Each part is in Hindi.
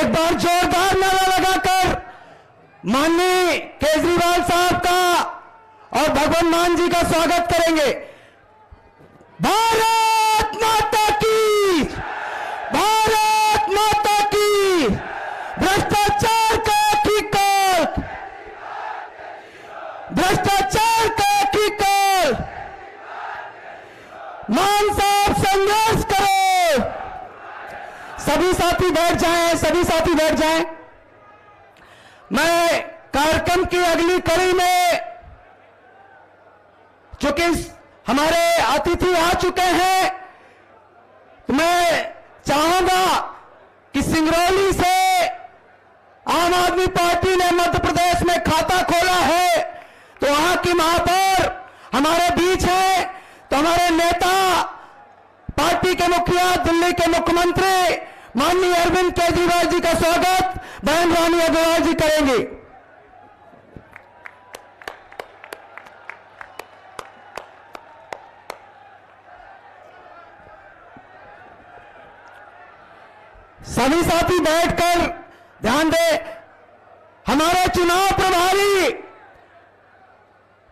एक बार जोरदार नारा लगाकर माननीय केजरीवाल साहब का और भगवंत मान जी का स्वागत करेंगे। भारत माता की, भारत माता की। भ्रष्टाचार का एकीकरण, भ्रष्टाचार का एकीकरण। मान साहब संघर्ष करो। सभी साथी बैठ जाएं, सभी साथी बैठ जाएं। मैं कार्यक्रम की अगली कड़ी में, चूंकि हमारे अतिथि आ चुके हैं, तो मैं चाहूंगा कि सिंगरौली से आम आदमी पार्टी ने मध्य प्रदेश में खाता खोला है, तो वहां की महापौर हमारे बीच है। तो हमारे नेता, पार्टी के मुखिया, दिल्ली के मुख्यमंत्री माननीय अरविंद केजरीवाल जी का स्वागत बहन रानी अग्रवाल जी करेंगे। सभी साथी बैठकर ध्यान दें। हमारे चुनाव प्रभारी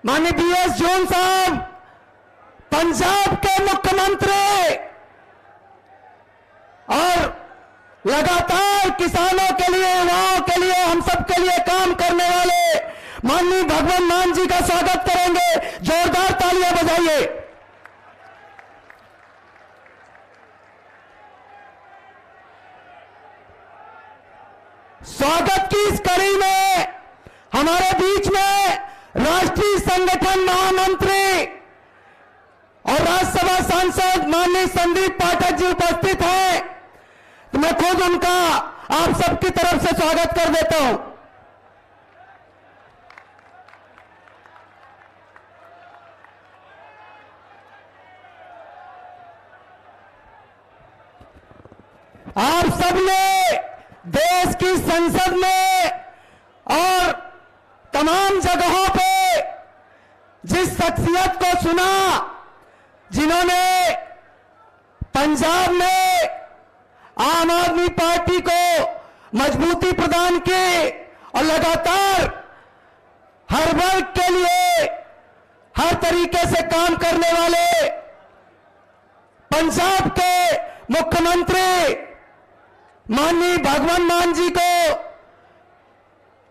माननीय बीएस जोन साहब, पंजाब के मुख्यमंत्री और लगातार किसानों के लिए, युवाओं के लिए, हम सब के लिए काम करने वाले माननीय भगवंत मान जी का स्वागत करेंगे। जोरदार तालियां बजाइए। स्वागत की इस कड़ी में हमारे बीच में राष्ट्रीय संगठन महामंत्री और राज्यसभा सांसद माननीय संदीप पाठक जी उपस्थित हैं। तो मैं खुद उनका आप सबकी तरफ से स्वागत कर देता हूं। आप सबने देश की संसद में और तमाम जगहों पे जिस शख्सियत को सुना, जिन्होंने पंजाब में आम आदमी पार्टी को मजबूती प्रदान की और लगातार हर वर्ग के लिए हर तरीके से काम करने वाले पंजाब के मुख्यमंत्री माननीय भगवंत मान जी को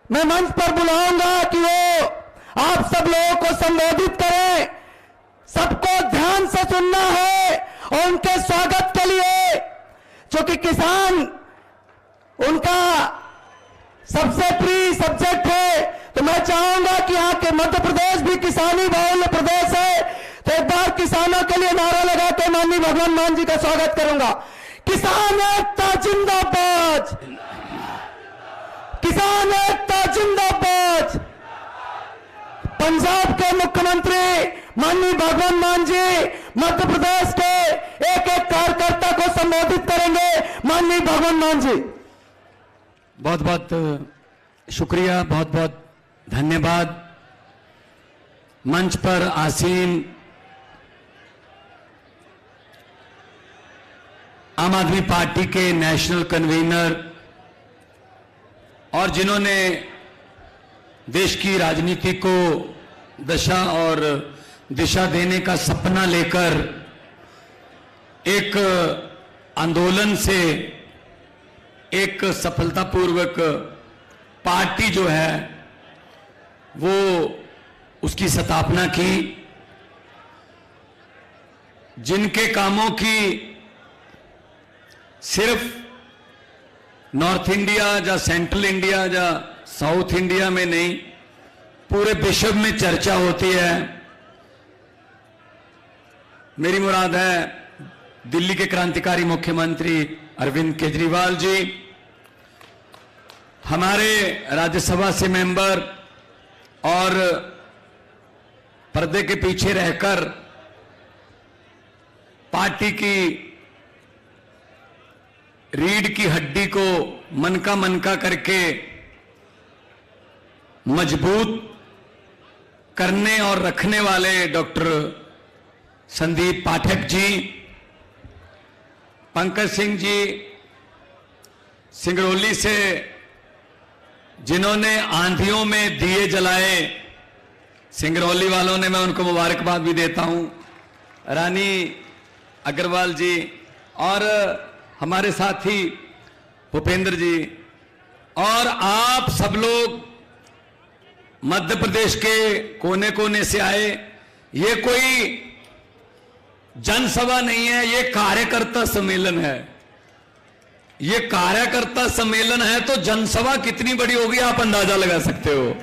मैं मंच पर बुलाऊंगा कि वो आप सब लोगों को संबोधित करें। सबको ध्यान से सुनना है और उनके स्वागत के लिए, क्योंकि किसान उनका सबसे प्रिय सब्जेक्ट है। तो मैं चाहूंगा कि यहाँ के मध्य प्रदेश भी किसानी बहुल प्रदेश है, तो एक बार किसानों के लिए नारा लगा के माननीय भगवंत मान जी का स्वागत करूंगा। किसान एकता जिंदाबाद, किसान एकता जिंदाबाद। पंजाब के मुख्यमंत्री माननीय भगवंत मान जी मध्य प्रदेश के एक एक कार्यकर्ता को संबोधित करेंगे। माननीय भगवंत मान जी। बहुत बहुत शुक्रिया, बहुत बहुत धन्यवाद। मंच पर आसीन आम आदमी पार्टी के नेशनल कन्वीनर और जिन्होंने देश की राजनीति को दशा और दिशा देने का सपना लेकर एक आंदोलन से एक सफलतापूर्वक पार्टी जो है वो उसकी स्थापना की, जिनके कामों की सिर्फ नॉर्थ इंडिया या सेंट्रल इंडिया या साउथ इंडिया में नहीं, पूरे विश्व में चर्चा होती है। मेरी मुराद है दिल्ली के क्रांतिकारी मुख्यमंत्री अरविंद केजरीवाल जी, हमारे राज्यसभा से मेंबर और पर्दे के पीछे रहकर पार्टी की रीढ़ की हड्डी को मनका करके मजबूत करने और रखने वाले डॉक्टर संदीप पाठक जी, पंकज सिंह जी, सिंगरौली से जिन्होंने आंधियों में दिए जलाए, सिंगरौली वालों ने, मैं उनको मुबारकबाद भी देता हूं, रानी अग्रवाल जी और हमारे साथी भूपेंद्र जी, और आप सब लोग मध्य प्रदेश के कोने कोने से आए। ये कोई जनसभा नहीं है, ये कार्यकर्ता सम्मेलन है। ये कार्यकर्ता सम्मेलन है तो जनसभा कितनी बड़ी होगी आप अंदाजा लगा सकते हो।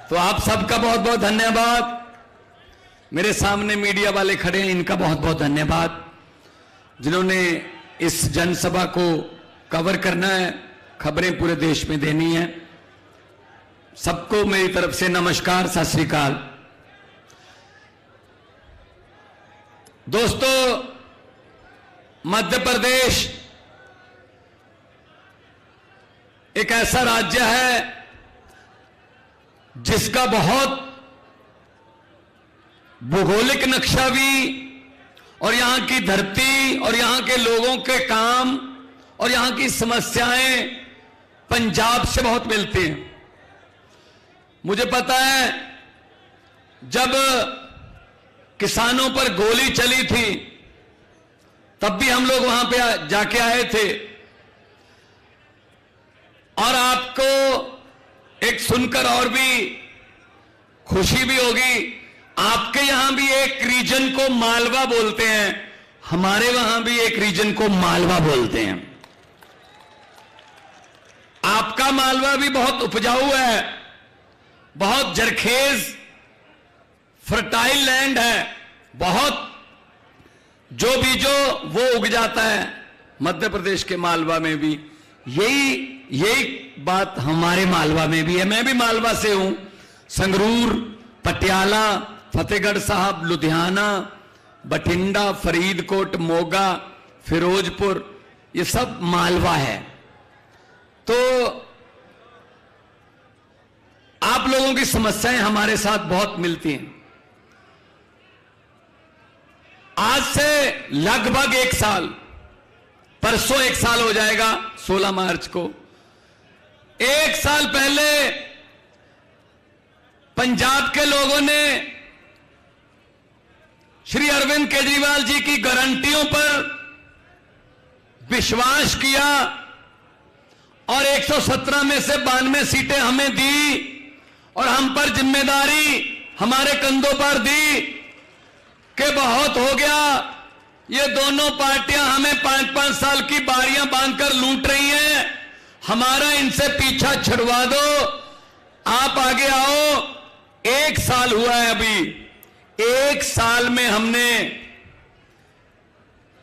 तो आप सबका बहुत बहुत धन्यवाद। मेरे सामने मीडिया वाले खड़े हैं, इनका बहुत बहुत धन्यवाद, जिन्होंने इस जनसभा को कवर करना है, खबरें पूरे देश में देनी है। सबको मेरी तरफ से नमस्कार, सत श्री अकाल। दोस्तों, मध्य प्रदेश एक ऐसा राज्य है जिसका बहुत भौगोलिक नक्शा भी, और यहां की धरती और यहां के लोगों के काम और यहां की समस्याएं पंजाब से बहुत मिलती हैं। मुझे पता है जब किसानों पर गोली चली थी तब भी हम लोग वहां पे जाके आए थे, और आपको एक सुनकर और भी खुशी भी होगी, आपके यहां भी एक रीजन को मालवा बोलते हैं, हमारे वहां भी एक रीजन को मालवा बोलते हैं। आपका मालवा भी बहुत उपजाऊ है, बहुत जरखेज फर्टाइल लैंड है, बहुत जो बीजो वो उग जाता है। मध्य प्रदेश के मालवा में भी यही बात हमारे मालवा में भी है। मैं भी मालवा से हूं, संगरूर, पटियाला, फतेहगढ़ साहब, लुधियाना, बठिंडा, फरीदकोट, मोगा, फिरोजपुर, ये सब मालवा है। तो आप लोगों की समस्याएं हमारे साथ बहुत मिलती हैं। आज से लगभग 1 साल, परसों 1 साल हो जाएगा, 16 मार्च को 1 साल पहले पंजाब के लोगों ने श्री अरविंद केजरीवाल जी की गारंटियों पर विश्वास किया और 117 में से 92 सीटें हमें दी और हम पर जिम्मेदारी हमारे कंधों पर दी कि बहुत हो गया, ये दोनों पार्टियां हमें 5-5 साल की बारियां बांधकर लूट रही हैं, हमारा इनसे पीछा छुड़वा दो, आप आगे आओ। 1 साल हुआ है अभी, 1 साल में हमने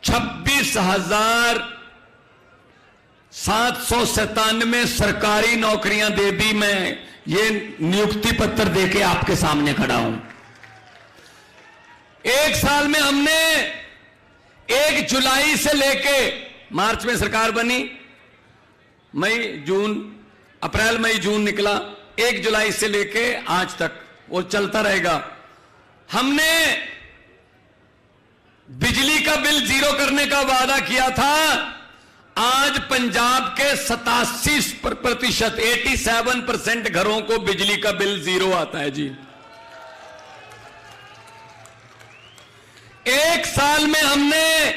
26,797 सरकारी नौकरियां दे दी। मैं ये नियुक्ति पत्र देके आपके सामने खड़ा हूं। 1 साल में हमने 1 जुलाई से लेके, मार्च में सरकार बनी, मई जून, अप्रैल मई जून निकला, 1 जुलाई से लेके आज तक वो चलता रहेगा। हमने बिजली का बिल 0 करने का वादा किया था, आज पंजाब के 87% 87% घरों को बिजली का बिल 0 आता है जी। 1 साल में हमने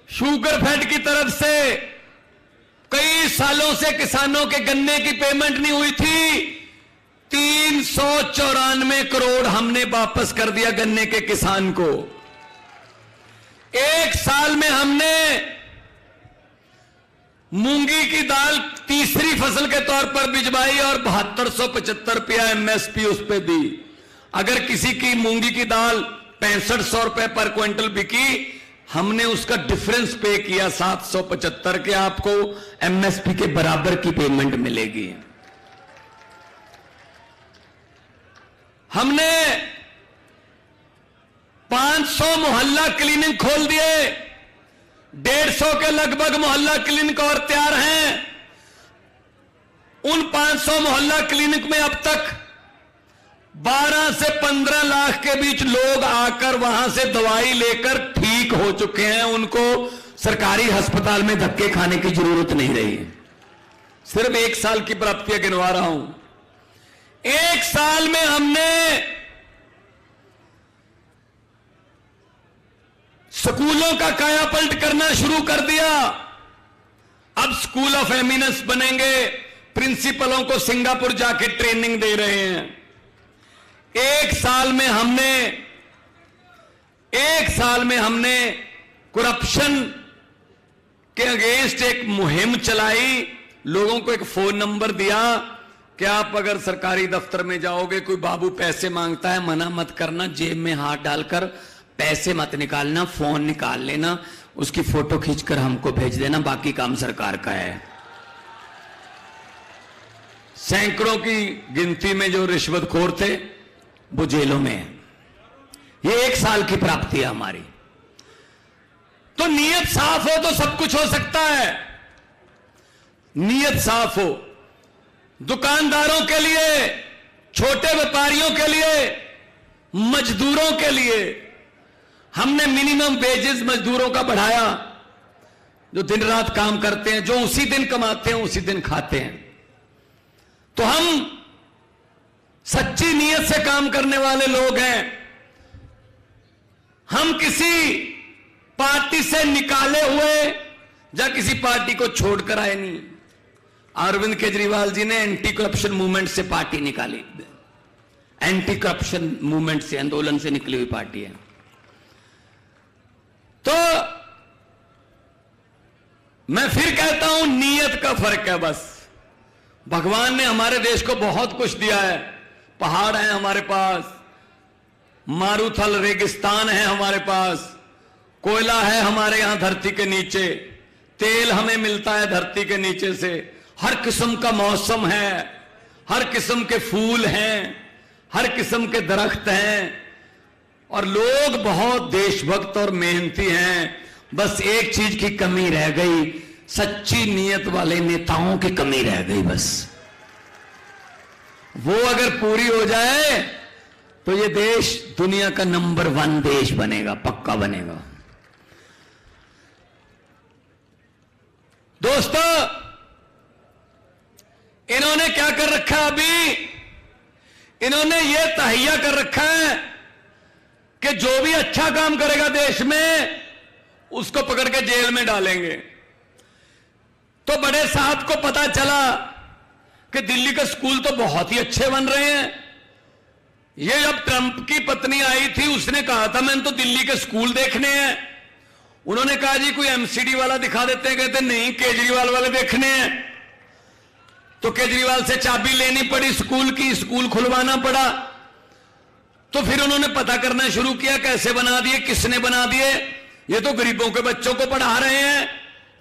शुगरफेड की तरफ से कई सालों से किसानों के गन्ने की पेमेंट नहीं हुई थी, 394 करोड़ हमने वापस कर दिया गन्ने के किसान को। 1 साल में हमने मूंगी की दाल तीसरी फसल के तौर पर भिजवाई और 7275 रुपया एमएसपी उस पर दी। अगर किसी की मूंगी की दाल 6500 रुपए पर क्विंटल बिकी, हमने उसका डिफरेंस पे किया 775 के, आपको एमएसपी के बराबर की पेमेंट मिलेगी। हमने 500 मोहल्ला क्लिनिक खोल दिए, 150 के लगभग मोहल्ला क्लिनिक और तैयार हैं। उन 500 मोहल्ला क्लिनिक में अब तक 12 से 15 लाख के बीच लोग आकर वहां से दवाई लेकर ठीक हो चुके हैं, उनको सरकारी अस्पताल में धक्के खाने की जरूरत नहीं रही। सिर्फ 1 साल की प्राप्तियां गिनवा रहा हूं। 1 साल में हमने स्कूलों का कायापलट करना शुरू कर दिया। अब स्कूल ऑफ एमिनेंस बनेंगे, प्रिंसिपलों को सिंगापुर जाके ट्रेनिंग दे रहे हैं। 1 साल में हमने करप्शन के अगेंस्ट एक मुहिम चलाई। लोगों को एक फोन नंबर दिया कि आप अगर सरकारी दफ्तर में जाओगे, कोई बाबू पैसे मांगता है, मना मत करना, जेब में हाथ डालकर पैसे मत निकालना, फोन निकाल लेना, उसकी फोटो खींचकर हमको भेज देना, बाकी काम सरकार का है। सैकड़ों की गिनती में जो रिश्वतखोर थे वो जेलों में हैं। ये 1 साल की प्राप्ति है हमारी। तो नीयत साफ हो तो सब कुछ हो सकता है। नीयत साफ हो, दुकानदारों के लिए, छोटे व्यापारियों के लिए, मजदूरों के लिए हमने मिनिमम वेजेस मजदूरों का बढ़ाया, जो दिन रात काम करते हैं, जो उसी दिन कमाते हैं उसी दिन खाते हैं। तो हम सच्ची नीयत से काम करने वाले लोग हैं। हम किसी पार्टी से निकाले हुए या किसी पार्टी को छोड़कर आए नहीं। अरविंद केजरीवाल जी ने एंटी करप्शन मूवमेंट से पार्टी निकाली, एंटी करप्शन मूवमेंट से, आंदोलन से निकली हुई पार्टी है। तो मैं फिर कहता हूं, नीयत का फर्क है बस। भगवान ने हमारे देश को बहुत कुछ दिया है। पहाड़ है हमारे पास, मारूथल रेगिस्तान है हमारे पास, कोयला है हमारे यहां धरती के नीचे, तेल हमें मिलता है धरती के नीचे से, हर किस्म का मौसम है, हर किस्म के फूल हैं, हर किस्म के दरख्त हैं, और लोग बहुत देशभक्त और मेहनती हैं। बस एक चीज की कमी रह गई, सच्ची नीयत वाले नेताओं की कमी रह गई। बस वो अगर पूरी हो जाए तो ये देश दुनिया का नंबर 1 देश बनेगा, पक्का बनेगा। दोस्तों, इन्होंने क्या कर रखा है अभी? इन्होंने ये तहैया कर रखा है कि जो भी अच्छा काम करेगा देश में उसको पकड़ के जेल में डालेंगे। तो बड़े साहब को पता चला कि दिल्ली के स्कूल तो बहुत ही अच्छे बन रहे हैं। ये जब ट्रंप की पत्नी आई थी, उसने कहा था मैंने तो दिल्ली के स्कूल देखने हैं। उन्होंने कहा जी कोई एमसीडी वाला दिखा देते हैं। कहते नहीं, केजरीवाल वाले देखने हैं। तो केजरीवाल से चाबी लेनी पड़ी स्कूल की, स्कूल खुलवाना पड़ा। तो फिर उन्होंने पता करना शुरू किया कैसे बना दिए, किसने बना दिए। ये तो गरीबों के बच्चों को पढ़ा रहे हैं,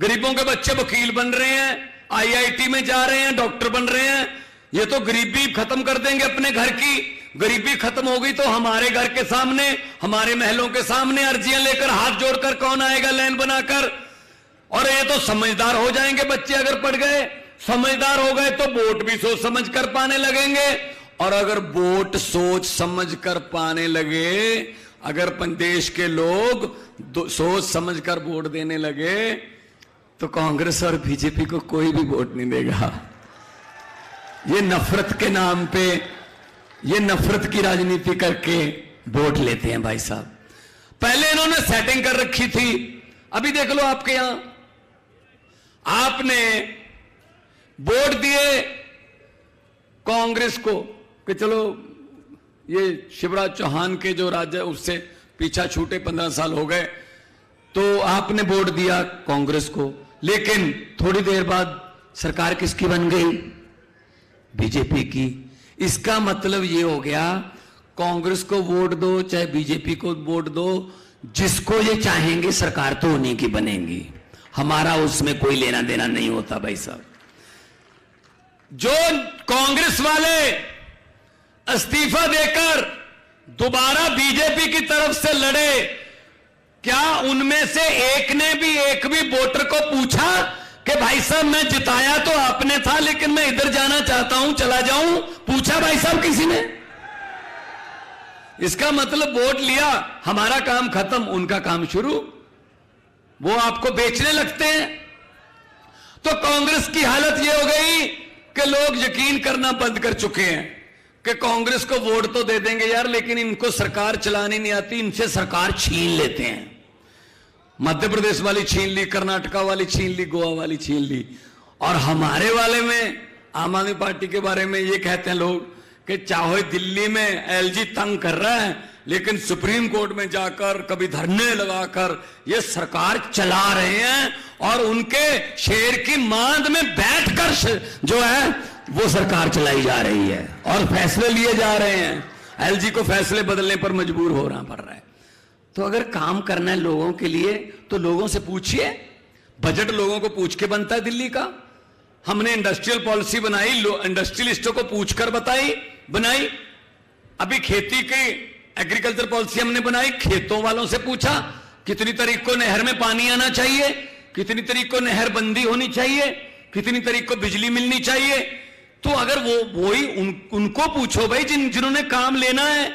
गरीबों के बच्चे वकील बन रहे हैं, आईआईटी में जा रहे हैं, डॉक्टर बन रहे हैं। ये तो गरीबी खत्म कर देंगे अपने घर की। गरीबी खत्म होगी तो हमारे घर के सामने, हमारे महलों के सामने अर्जियां लेकर, हाथ जोड़कर कौन आएगा लाइन बनाकर। और ये तो समझदार हो जाएंगे बच्चे अगर पढ़ गए। समझदार हो गए तो वोट भी सोच समझ कर पाने लगेंगे। और अगर वोट सोच समझ कर पाने लगे, अगर देश के लोग सोच समझ कर वोट देने लगे, तो कांग्रेस और बीजेपी को कोई भी वोट नहीं देगा। ये नफरत के नाम पे, ये नफरत की राजनीति करके वोट लेते हैं भाई साहब। पहले इन्होंने सेटिंग कर रखी थी। अभी देख लो आपके यहां, आपने वोट दिए कांग्रेस को कि चलो ये शिवराज चौहान के जो राज्य उससे पीछा छूटे, 15 साल हो गए, तो आपने वोट दिया कांग्रेस को। लेकिन थोड़ी देर बाद सरकार किसकी बन गई? बीजेपी की। इसका मतलब ये हो गया, कांग्रेस को वोट दो चाहे बीजेपी को वोट दो, जिसको ये चाहेंगे सरकार तो उन्हीं की बनेगी। हमारा उसमें कोई लेना देना नहीं होता भाई साहब। जो कांग्रेस वाले इस्तीफा देकर दोबारा बीजेपी की तरफ से लड़े, क्या उनमें से एक ने भी, एक भी वोटर को पूछा कि भाई साहब मैं जिताया तो आपने था, लेकिन मैं इधर जाना चाहता हूं, चला जाऊं? पूछा भाई साहब किसी ने? इसका मतलब वोट लिया, हमारा काम खत्म, उनका काम शुरू। वो आपको बेचने लगते हैं। तो कांग्रेस की हालत ये हो गई कि लोग यकीन करना बंद कर चुके हैं कि कांग्रेस को वोट तो दे देंगे यार, लेकिन इनको सरकार चलानी नहीं आती, इनसे सरकार छीन लेते हैं। मध्य प्रदेश वाली छीन ली, कर्नाटका वाली छीन ली, गोवा वाली छीन ली। और हमारे वाले में आम आदमी पार्टी के बारे में ये कहते हैं लोग कि चाहे दिल्ली में एलजी तंग कर रहा है, लेकिन सुप्रीम कोर्ट में जाकर कभी धरने लगाकर ये सरकार चला रहे हैं और उनके शेर की मांद में बैठकर जो है वो सरकार चलाई जा रही है और फैसले लिए जा रहे हैं। एलजी को फैसले बदलने पर मजबूर होना पड़ रहा है। तो अगर काम करना है लोगों के लिए तो लोगों से पूछिए। बजट लोगों को पूछ के बनता है दिल्ली का। हमने इंडस्ट्रियल पॉलिसी बनाई, इंडस्ट्रियलिस्टों को पूछकर बनाई। अभी खेती की एग्रीकल्चर पॉलिसी हमने बनाई, खेतों वालों से पूछा कितनी तारीख को नहर में पानी आना चाहिए, कितनी तारीख को नहर बंदी होनी चाहिए, कितनी तारीख को बिजली मिलनी चाहिए। तो अगर वही उनको पूछो भाई जिन्होंने काम लेना है।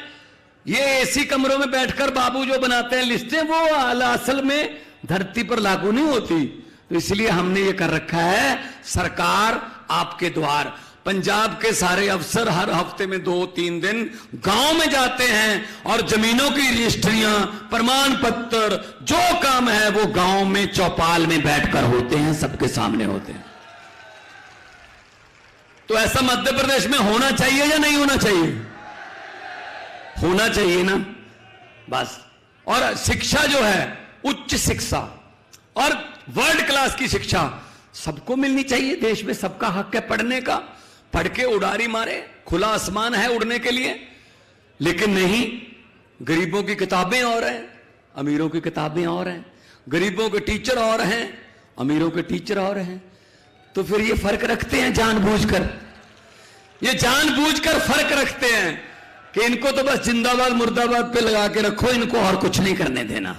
ये एसी कमरों में बैठकर बाबू जो बनाते हैं लिस्टें, वो असल में धरती पर लागू नहीं होती। तो इसलिए हमने ये कर रखा है, सरकार आपके द्वार। पंजाब के सारे अफसर हर हफ्ते में 2-3 दिन गांव में जाते हैं और जमीनों की रजिस्ट्रियां, प्रमाण पत्र, जो काम है वो गांव में चौपाल में बैठकर होते हैं, सबके सामने होते हैं। तो ऐसा मध्य प्रदेश में होना चाहिए या नहीं होना चाहिए? होना चाहिए ना, बस। और शिक्षा जो है, उच्च शिक्षा और वर्ल्ड क्लास की शिक्षा सबको मिलनी चाहिए। देश में सबका हक है पढ़ने का। पढ़ के उड़ारी मारे, खुला आसमान है उड़ने के लिए। लेकिन नहीं, गरीबों की किताबें और हैं, अमीरों की किताबें और हैं। गरीबों के टीचर और हैं, अमीरों के टीचर और हैं। तो फिर ये फर्क रखते हैं जानबूझकर। ये जानबूझकर फर्क रखते हैं कि इनको तो बस जिंदाबाद मुर्दाबाद पे लगा के रखो, इनको और कुछ नहीं करने देना।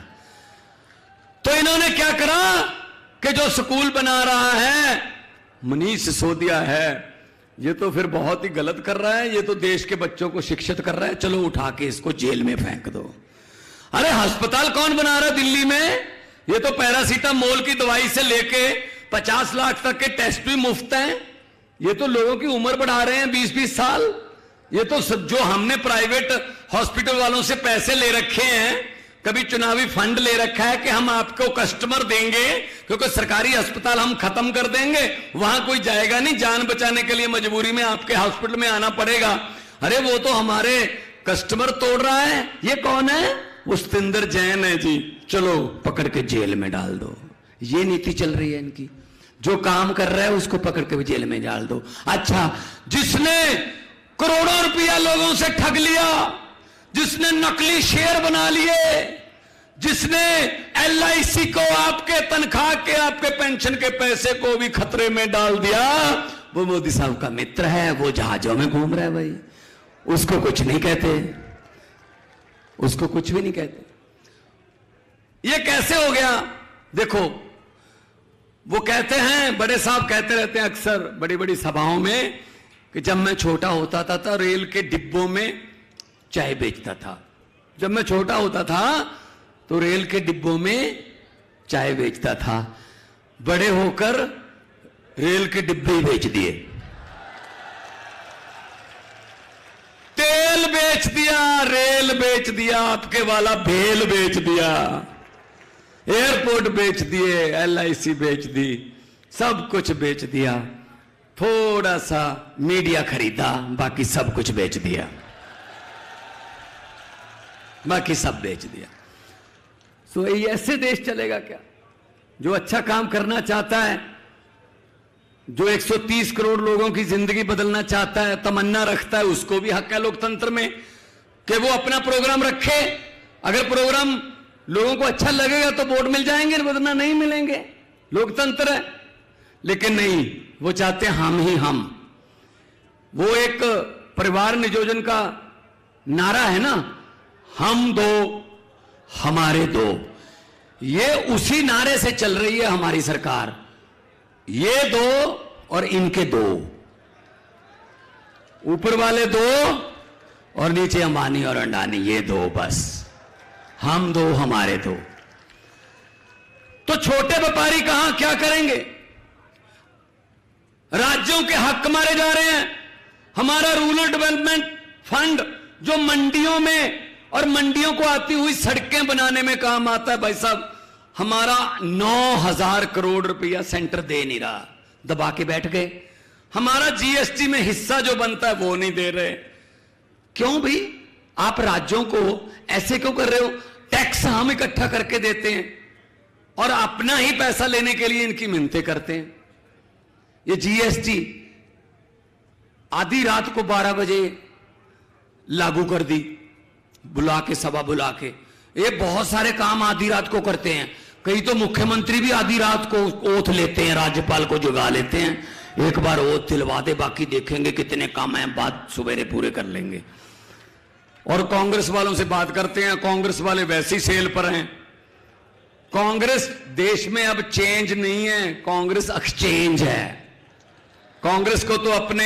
तो इन्होंने क्या करा कि जो स्कूल बना रहा है मनीष सिसोदिया है, ये तो फिर बहुत ही गलत कर रहा है। ये तो देश के बच्चों को शिक्षित कर रहा है, चलो उठा के इसको जेल में फेंक दो। अरे अस्पताल कौन बना रहा है दिल्ली में? ये तो पैरासीटामोल की दवाई से लेके 50 लाख तक के टेस्ट भी मुफ्त हैं। ये तो लोगों की उम्र बढ़ा रहे हैं 20-20 साल। ये तो जो हमने प्राइवेट हॉस्पिटल वालों से पैसे ले रखे हैं, कभी चुनावी फंड ले रखा है कि हम आपको कस्टमर देंगे क्योंकि सरकारी अस्पताल हम खत्म कर देंगे, वहां कोई जाएगा नहीं, जान बचाने के लिए मजबूरी में आपके हॉस्पिटल में आना पड़ेगा। अरे वो तो हमारे कस्टमर तोड़ रहा है। ये कौन है? वो सतिंदर जैन है जी, चलो पकड़ के जेल में डाल दो। ये नीति चल रही है इनकी। जो काम कर रहा है उसको पकड़ के जेल में डाल दो। अच्छा, जिसने करोड़ों रुपया लोगों से ठग लिया, जिसने नकली शेयर बना लिए, जिसने एलआईसी को, आपके तनख्वाह के, आपके पेंशन के पैसे को भी खतरे में डाल दिया, वो मोदी साहब का मित्र है। वो जहाजों में घूम रहा है भाई, उसको कुछ नहीं कहते, उसको कुछ भी नहीं कहते। ये कैसे हो गया? देखो, वो कहते हैं, बड़े साहब कहते रहते हैं अक्सर बड़ी बड़ी सभाओं में कि जब मैं छोटा होता था रेल के डिब्बों में चाय बेचता था। जब मैं छोटा होता था तो रेल के डिब्बों में चाय बेचता था। बड़े होकर रेल के डिब्बे ही बेच दिए, तेल बेच दिया, रेल बेच दिया, आपके वाला भेल बेच दिया, एयरपोर्ट बेच दिए, एलआईसी बेच दी, सब कुछ बेच दिया। थोड़ा सा मीडिया खरीदा, बाकी सब कुछ बेच दिया, बाकी सब बेच दिया। तो ये ऐसे देश चलेगा क्या? जो अच्छा काम करना चाहता है, जो 130 करोड़ लोगों की जिंदगी बदलना चाहता है, तमन्ना रखता है, उसको भी हक है लोकतंत्र में कि वो अपना प्रोग्राम रखे। अगर प्रोग्राम लोगों को अच्छा लगेगा तो वोट मिल जाएंगे, वरना नहीं मिलेंगे। लोकतंत्र है। लेकिन नहीं, वो चाहते हैं हम ही हम। वो एक परिवार नियोजन का नारा है ना, हम दो हमारे दो। ये उसी नारे से चल रही है हमारी सरकार। ये दो और इनके दो, ऊपर वाले दो और नीचे अंबानी और अडानी, ये दो, बस हम दो हमारे दो। तो तो छोटे व्यापारी कहां क्या करेंगे? राज्यों के हक मारे जा रहे हैं। हमारा रूरल डेवलपमेंट फंड जो मंडियों में और मंडियों को आती हुई सड़कें बनाने में काम आता है, भाई साहब हमारा 9,000 करोड़ रुपया सेंटर दे नहीं रहा, दबा के बैठ गए। हमारा जीएसटी में हिस्सा जो बनता है वो नहीं दे रहे। क्यों भाई? आप राज्यों को ऐसे क्यों कर रहे हो? टैक्स हम इकट्ठा करके देते हैं और अपना ही पैसा लेने के लिए इनकी मिन्नतें करते हैं। ये जीएसटी आधी रात को 12 बजे लागू कर दी, बुला के, सभा बुला के। ये बहुत सारे काम आधी रात को करते हैं। कई तो मुख्यमंत्री भी आधी रात को ओथ लेते हैं, राज्यपाल को जुगा लेते हैं, एक बार ओथ दिलवा दे, बाकी देखेंगे कितने काम हैं, बाद सवेरे पूरे कर लेंगे। और कांग्रेस वालों से बात करते हैं, कांग्रेस वाले वैसी सेल पर हैं। कांग्रेस देश में अब चेंज नहीं है, कांग्रेस एक्सचेंज है। कांग्रेस को तो अपने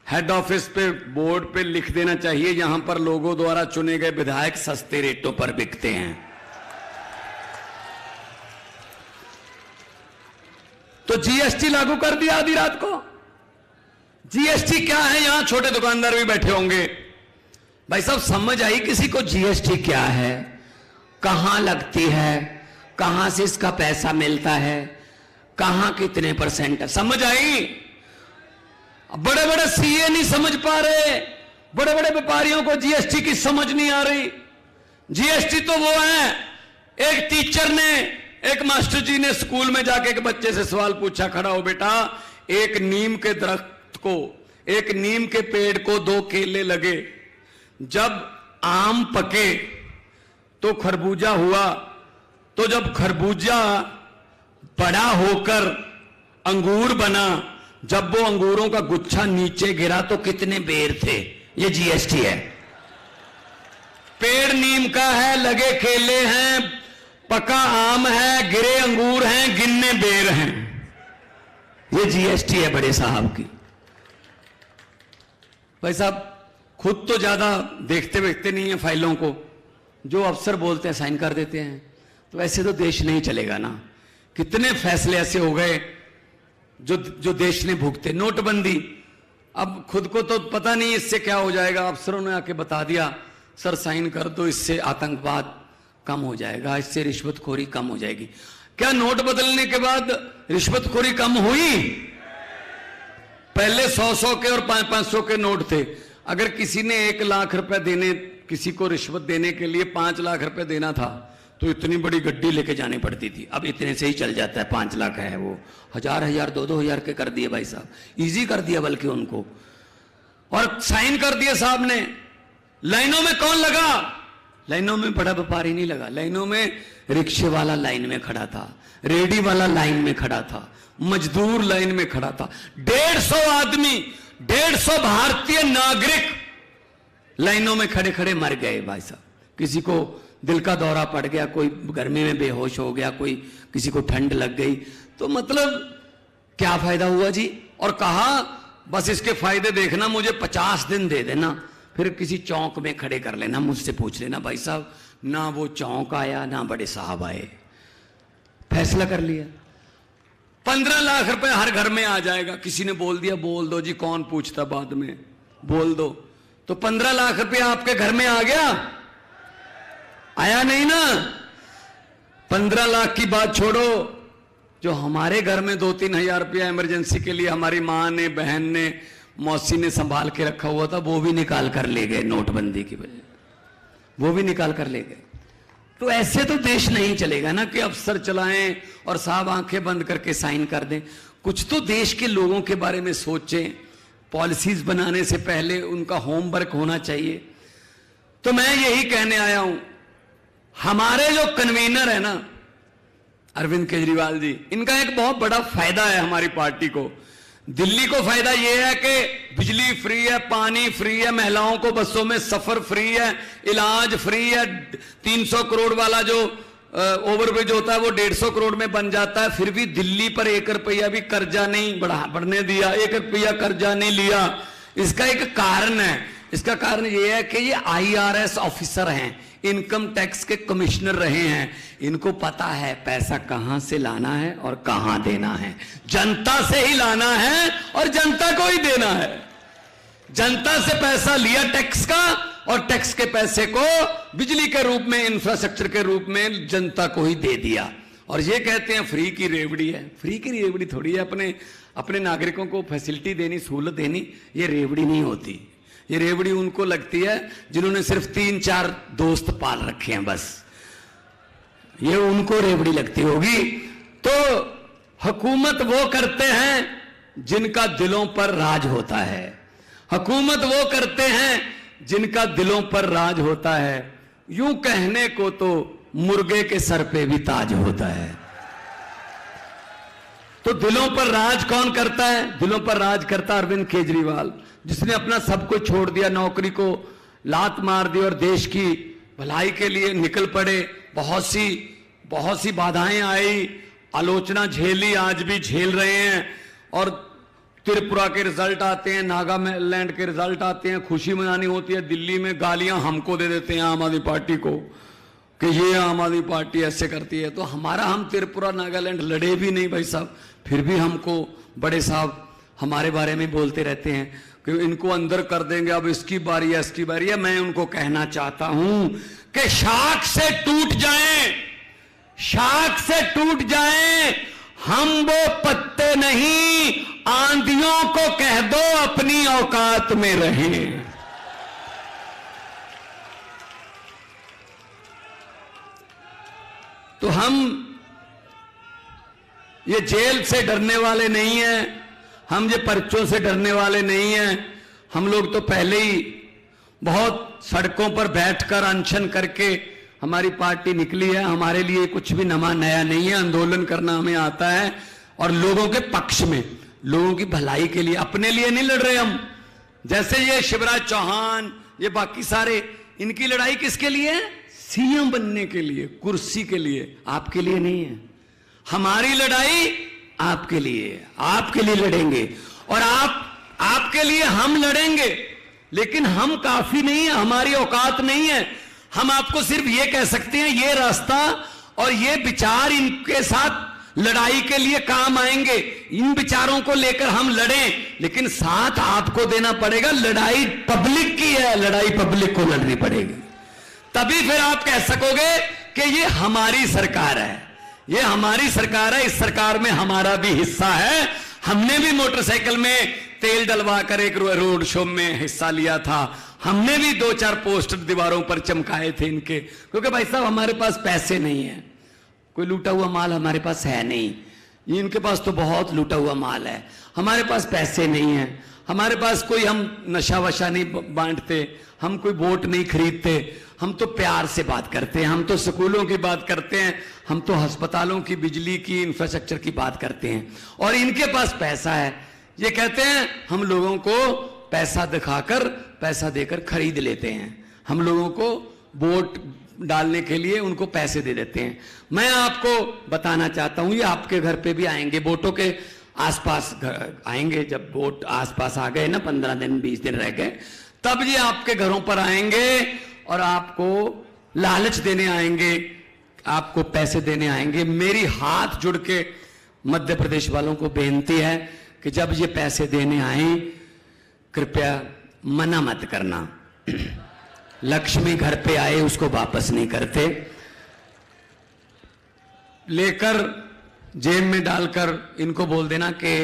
हेड ऑफिस पे, बोर्ड पे लिख देना चाहिए, यहां पर लोगों द्वारा चुने गए विधायक सस्ते रेटों पर बिकते हैं। तो जीएसटी लागू कर दिया आधी रात को। जीएसटी क्या है? यहां छोटे दुकानदार भी बैठे होंगे। भाई साहब समझ आई किसी को जीएसटी क्या है, कहां लगती है, कहां से इसका पैसा मिलता है, कहां कितने परसेंट है? समझ आई? बड़े बड़े सीए नहीं समझ पा रहे, बड़े बड़े व्यापारियों को जीएसटी की समझ नहीं आ रही। जीएसटी तो वो है, एक टीचर ने, एक मास्टर जी ने स्कूल में जाके एक बच्चे से सवाल पूछा, खड़ा हो बेटा, एक नीम के दरख्त को, एक नीम के पेड़ को 2 केले लगे, जब आम पके तो खरबूजा हुआ, तो जब खरबूजा बड़ा होकर अंगूर बना, जब वो अंगूरों का गुच्छा नीचे गिरा तो कितने बेर थे? ये जीएसटी है। पेड़ नीम का है, लगे केले हैं, पका आम है, गिरे अंगूर हैं, गिनने बेर हैं। ये जीएसटी है बड़े साहब की। भाई साहब खुद तो ज्यादा देखते देखते नहीं है फाइलों को, जो अफसर बोलते हैं साइन कर देते हैं। तो ऐसे तो देश नहीं चलेगा ना। कितने फैसले ऐसे हो गए जो देश ने भुगते। नोटबंदी, अब खुद को तो पता नहीं इससे क्या हो जाएगा, अफसरों ने आके बता दिया सर साइन कर दो, इससे आतंकवाद कम हो जाएगा, इससे रिश्वतखोरी कम हो जाएगी। क्या नोट बदलने के बाद रिश्वतखोरी कम हुई? पहले 100-100 के और 500-500 के नोट थे। अगर किसी ने 1 लाख रुपए देने, किसी को रिश्वत देने के लिए 5 लाख रुपए देना था तो इतनी बड़ी गड्डी लेके जानी पड़ती थी। अब इतने से ही चल जाता है, 5 लाख है वो 1000-1000 2-2000 के कर दिए भाई साहब, इजी कर दिया बल्कि उनको। और साइन कर दिए साहब ने। लाइनों में कौन लगा? लाइनों में बड़ा व्यापारी नहीं लगा, लाइनों में रिक्शे वाला लाइन में खड़ा था, रेडी वाला लाइन में खड़ा था, मजदूर लाइन में खड़ा था। 150 आदमी, 150 भारतीय नागरिक लाइनों में खड़े खड़े मर गए भाई साहब। किसी को दिल का दौरा पड़ गया, कोई गर्मी में बेहोश हो गया, कोई, किसी को ठंड लग गई। तो मतलब क्या फायदा हुआ जी? और कहा बस इसके फायदे देखना, मुझे 50 दिन दे देना, फिर किसी चौक में खड़े कर लेना, मुझसे पूछ लेना। भाई साहब ना वो चौक आया, ना बड़े साहब आए, फैसला कर लिया 15 लाख रुपए हर घर में आ जाएगा। किसी ने बोल दिया बोल दो जी, कौन पूछता बाद में, बोल दो। तो 15 लाख रुपया आपके घर में आ गया? आया नहीं ना। 15 लाख की बात छोड़ो, जो हमारे घर में 2-3 हजार रुपया इमरजेंसी के लिए हमारी मां ने, बहन ने, मौसी ने संभाल के रखा हुआ था, वो भी निकाल कर ले गए नोटबंदी की वजह, वो भी निकाल कर ले गए। तो ऐसे तो देश नहीं चलेगा ना कि अफसर चलाएं और साहब आंखें बंद करके साइन कर दें। कुछ तो देश के लोगों के बारे में सोचें। पॉलिसीज बनाने से पहले उनका होमवर्क होना चाहिए। तो मैं यही कहने आया हूं, हमारे जो कन्वीनर है ना अरविंद केजरीवाल जी, इनका एक बहुत बड़ा फायदा है हमारी पार्टी को। दिल्ली को फायदा यह है कि बिजली फ्री है, पानी फ्री है, महिलाओं को बसों में सफर फ्री है, इलाज फ्री है, 300 करोड़ वाला जो ओवरब्रिज होता है वो 150 करोड़ में बन जाता है। फिर भी दिल्ली पर 1 रुपया भी कर्जा नहीं बढ़ने दिया, 1 रुपया कर्जा नहीं लिया। इसका एक कारण है, इसका कारण यह है कि ये IRS ऑफिसर हैं, इनकम टैक्स के कमिश्नर रहे हैं, इनको पता है पैसा कहां से लाना है और कहां देना है। जनता से ही लाना है और जनता को ही देना है। जनता से पैसा लिया टैक्स का, और टैक्स के पैसे को बिजली के रूप में, इंफ्रास्ट्रक्चर के रूप में जनता को ही दे दिया। और ये कहते हैं फ्री की रेवड़ी है। फ्री की रेवड़ी थोड़ी है, अपने नागरिकों को फैसिलिटी देनी, सहूलत देनी, ये रेवड़ी नहीं होती। ये रेवड़ी उनको लगती है जिन्होंने सिर्फ 3-4 दोस्त पाल रखे हैं, बस ये उनको रेवड़ी लगती होगी। तो हुकूमत वो करते हैं जिनका दिलों पर राज होता है। हुकूमत वो करते हैं जिनका दिलों पर राज होता है। यूं कहने को तो मुर्गे के सर पे भी ताज होता है। तो दिलों पर राज कौन करता है? दिलों पर राज करता अरविंद केजरीवाल, जिसने अपना सब कुछ छोड़ दिया, नौकरी को लात मार दी और देश की भलाई के लिए निकल पड़े। बहुत सी बाधाएं आई, आलोचना झेली, आज भी झेल रहे हैं। और त्रिपुरा के रिजल्ट आते हैं, नागालैंड के रिजल्ट आते हैं, खुशी मनानी होती है। दिल्ली में गालियां हमको दे देते हैं, आम आदमी पार्टी को, कि ये आम आदमी पार्टी ऐसे करती है। तो हम त्रिपुरा नागालैंड लड़े भी नहीं भाई साहब, फिर भी हमको बड़े साहब हमारे बारे में बोलते रहते हैं कि इनको अंदर कर देंगे, अब इसकी बारी है, इसकी बारी है। मैं उनको कहना चाहता हूं कि शाख से टूट जाएं, शाख से टूट जाएं, हम वो पत्ते नहीं, आंधियों को कह दो अपनी औकात में रहें। तो हम ये जेल से डरने वाले नहीं हैं, हम ये पर्चों से डरने वाले नहीं हैं। हम लोग तो पहले ही बहुत सड़कों पर बैठकर अनशन करके हमारी पार्टी निकली है। हमारे लिए कुछ भी नया नहीं है, आंदोलन करना हमें आता है, और लोगों के पक्ष में, लोगों की भलाई के लिए, अपने लिए नहीं लड़ रहे हम। जैसे ये शिवराज चौहान, ये बाकी सारे, इनकी लड़ाई किसके लिए है? सीएम बनने के लिए, कुर्सी के लिए, आपके लिए नहीं है। हमारी लड़ाई आपके लिए, आपके लिए लड़ेंगे, और आपके लिए हम लड़ेंगे। लेकिन हम काफी नहीं है, हमारी औकात नहीं है। हम आपको सिर्फ ये कह सकते हैं, ये रास्ता और ये विचार इनके साथ लड़ाई के लिए काम आएंगे, इन विचारों को लेकर हम लड़ें, लेकिन साथ आपको देना पड़ेगा। लड़ाई पब्लिक की है, लड़ाई पब्लिक को लड़नी पड़ेगी, तभी फिर आप कह सकोगे कि ये हमारी सरकार है, ये हमारी सरकार है। इस सरकार में हमारा भी हिस्सा है। हमने भी मोटरसाइकिल में तेल डलवा कर एक रोड शो में हिस्सा लिया था। हमने भी 2-4 पोस्टर दीवारों पर चमकाए थे इनके, क्योंकि भाई साहब हमारे पास पैसे नहीं है, कोई लूटा हुआ माल हमारे पास है नहीं। इनके पास तो बहुत लूटा हुआ माल है, हमारे पास पैसे नहीं है, हमारे पास कोई, हम नशा वशा नहीं बांटते, हम कोई वोट नहीं खरीदते, हम तो प्यार से बात करते हैं, हम तो स्कूलों की बात करते हैं, हम तो अस्पतालों की, बिजली की, इंफ्रास्ट्रक्चर की बात करते हैं। और इनके पास पैसा है, ये कहते हैं हम लोगों को पैसा दिखाकर, पैसा देकर खरीद लेते हैं, हम लोगों को वोट डालने के लिए उनको पैसे दे देते हैं। मैं आपको बताना चाहता हूं, ये आपके घर पे भी आएंगे, वोटों के आसपास आएंगे। जब वोट आसपास आ गए ना, 15 दिन 20 दिन रह गए, तब ये आपके घरों पर आएंगे और आपको लालच देने आएंगे, आपको पैसे देने आएंगे। मेरी हाथ जुड़ के मध्य प्रदेश वालों को बेनती है कि जब ये पैसे देने आए, कृपया मना मत करना। लक्ष्मी घर पे आए उसको वापस नहीं करते, लेकर जेब में डालकर इनको बोल देना कि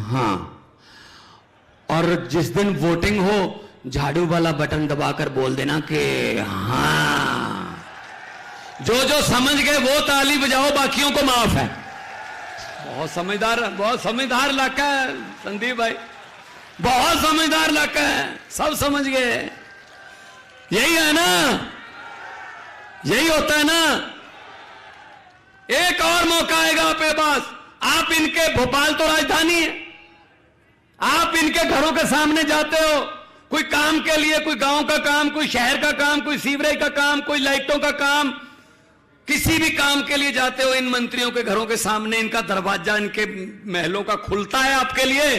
हाँ, और जिस दिन वोटिंग हो झाड़ू वाला बटन दबाकर बोल देना कि हाँ। जो समझ गए वो ताली बजाओ, बाकियों को माफ है। बहुत समझदार इलाका है संदीप भाई, बहुत समझदार इलाका है, सब समझ गए। यही है ना, यही होता है ना। एक और मौका आएगा आपके पास। आप इनके, भोपाल तो राजधानी है, आप इनके घरों के सामने जाते हो कोई काम के लिए, कोई गांव का काम, कोई शहर का काम, कोई सीवरेज का काम, कोई लाइटों का काम, किसी भी काम के लिए जाते हो, इन मंत्रियों के घरों के सामने इनका दरवाजा, इनके महलों का खुलता है आपके लिए?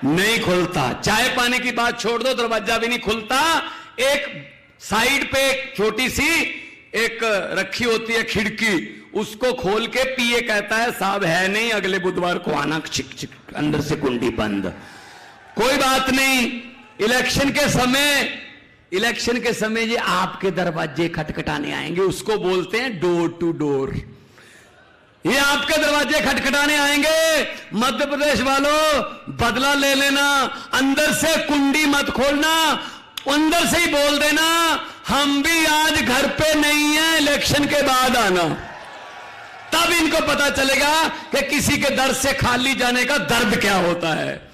नहीं खुलता। चाय पानी की बात छोड़ दो, दरवाजा भी नहीं खुलता। एक साइड पे एक छोटी सी एक रखी होती है खिड़की, उसको खोल के पीए कहता है साहब है नहीं, अगले बुधवार को आना, चिक चिक अंदर से कुंडी बंद। कोई बात नहीं, इलेक्शन के समय ये आपके दरवाजे खटखटाने आएंगे, उसको बोलते हैं डोर टू डोर। ये आपके दरवाजे खटखटाने आएंगे। मध्य प्रदेश वालों, बदला ले लेना, अंदर से कुंडी मत खोलना, अंदर से ही बोल देना हम भी आज घर पे नहीं है, इलेक्शन के बाद आना। तब इनको पता चलेगा कि किसी के दर से खाली जाने का दर्द क्या होता है।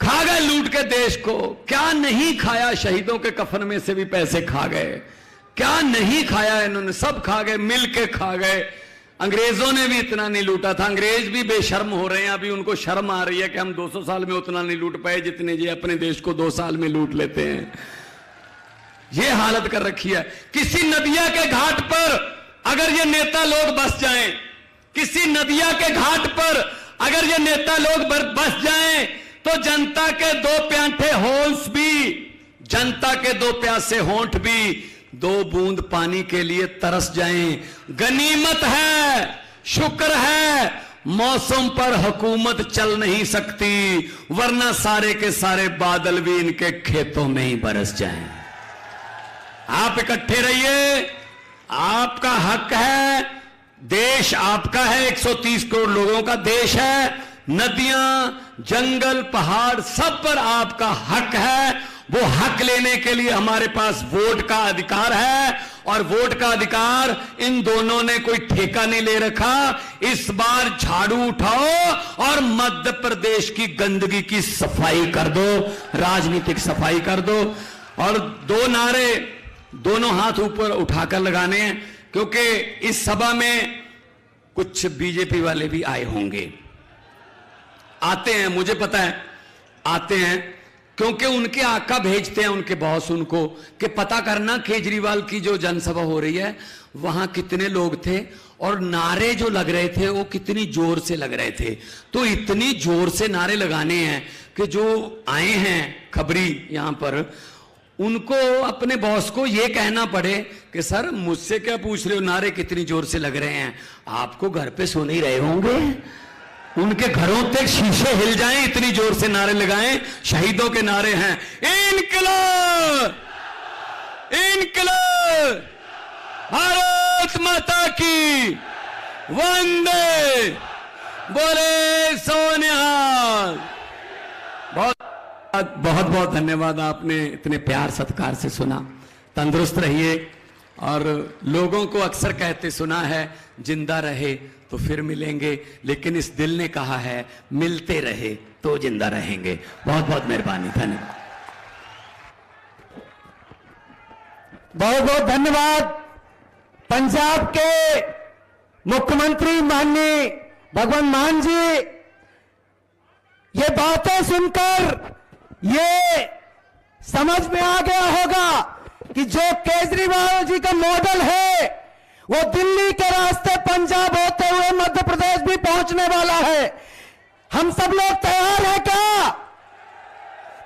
खा गए लूट के देश को, क्या नहीं खाया, शहीदों के कफन में से भी पैसे खा गए, क्या नहीं खाया इन्होंने, सब खा गए, मिल के खा गए। अंग्रेजों ने भी इतना नहीं लूटा था, अंग्रेज भी बेशर्म हो रहे हैं, अभी उनको शर्म आ रही है कि हम 200 साल में उतना नहीं लूट पाए जितने ये अपने देश को 2 साल में लूट लेते हैं। ये हालत कर रखी है। किसी नदिया के घाट पर अगर ये नेता लोग बस जाएं, किसी नदिया के घाट पर अगर ये नेता लोग बस जाएं, तो जनता के 2 प्यासे होंठ भी, जनता के 2 प्यासे होंठ भी 2 बूंद पानी के लिए तरस जाएं। गनीमत है, शुक्र है, मौसम पर हुकूमत चल नहीं सकती, वरना सारे के सारे बादल भी इनके खेतों में ही बरस जाएं। आप इकट्ठे रहिए, आपका हक है, देश आपका है, 130 करोड़ लोगों का देश है, नदियां, जंगल, पहाड़, सब पर आपका हक है। वो हक लेने के लिए हमारे पास वोट का अधिकार है, और वोट का अधिकार इन दोनों ने कोई ठेका नहीं ले रखा। इस बार झाड़ू उठाओ और मध्य प्रदेश की गंदगी की सफाई कर दो, राजनीतिक सफाई कर दो। और 2 नारे दोनों हाथ ऊपर उठाकर लगाने हैं, क्योंकि इस सभा में कुछ बीजेपी वाले भी आए होंगे, आते हैं, मुझे पता है आते हैं, क्योंकि उनके आका भेजते हैं, उनके बॉस उनको, कि पता करना केजरीवाल की जो जनसभा हो रही है वहां कितने लोग थे और नारे जो लग रहे थे वो कितनी जोर से लग रहे थे। तो इतनी जोर से नारे लगाने हैं कि जो आए हैं खबरी यहां पर, उनको अपने बॉस को यह कहना पड़े कि सर मुझसे क्या पूछ रहे हो, नारे कितनी जोर से लग रहे हैं, आपको घर पे सो नहीं रहे होंगे, उनके घरों तक शीशे हिल जाएं, इतनी जोर से नारे लगाएं। शहीदों के नारे हैं, इनकलाब, इनकलाब, भारत माता की वंदे, बोले सोनिहाल। बहुत बहुत बहुत धन्यवाद, आपने इतने प्यार सत्कार से सुना। तंदुरुस्त रहिए। और लोगों को अक्सर कहते सुना है, जिंदा रहे तो फिर मिलेंगे, लेकिन इस दिल ने कहा है मिलते रहे तो जिंदा रहेंगे। बहुत बहुत मेहरबानी, धन्यवाद। बहुत बहुत धन्यवाद। पंजाब के मुख्यमंत्री माननीय भगवंत मान जी, ये बातें सुनकर ये समझ में आ गया होगा कि जो केजरीवाल जी का मॉडल है वो दिल्ली के रास्ते पंजाब होते हुए मध्य प्रदेश भी पहुंचने वाला है। हम सब लोग तैयार हैं क्या?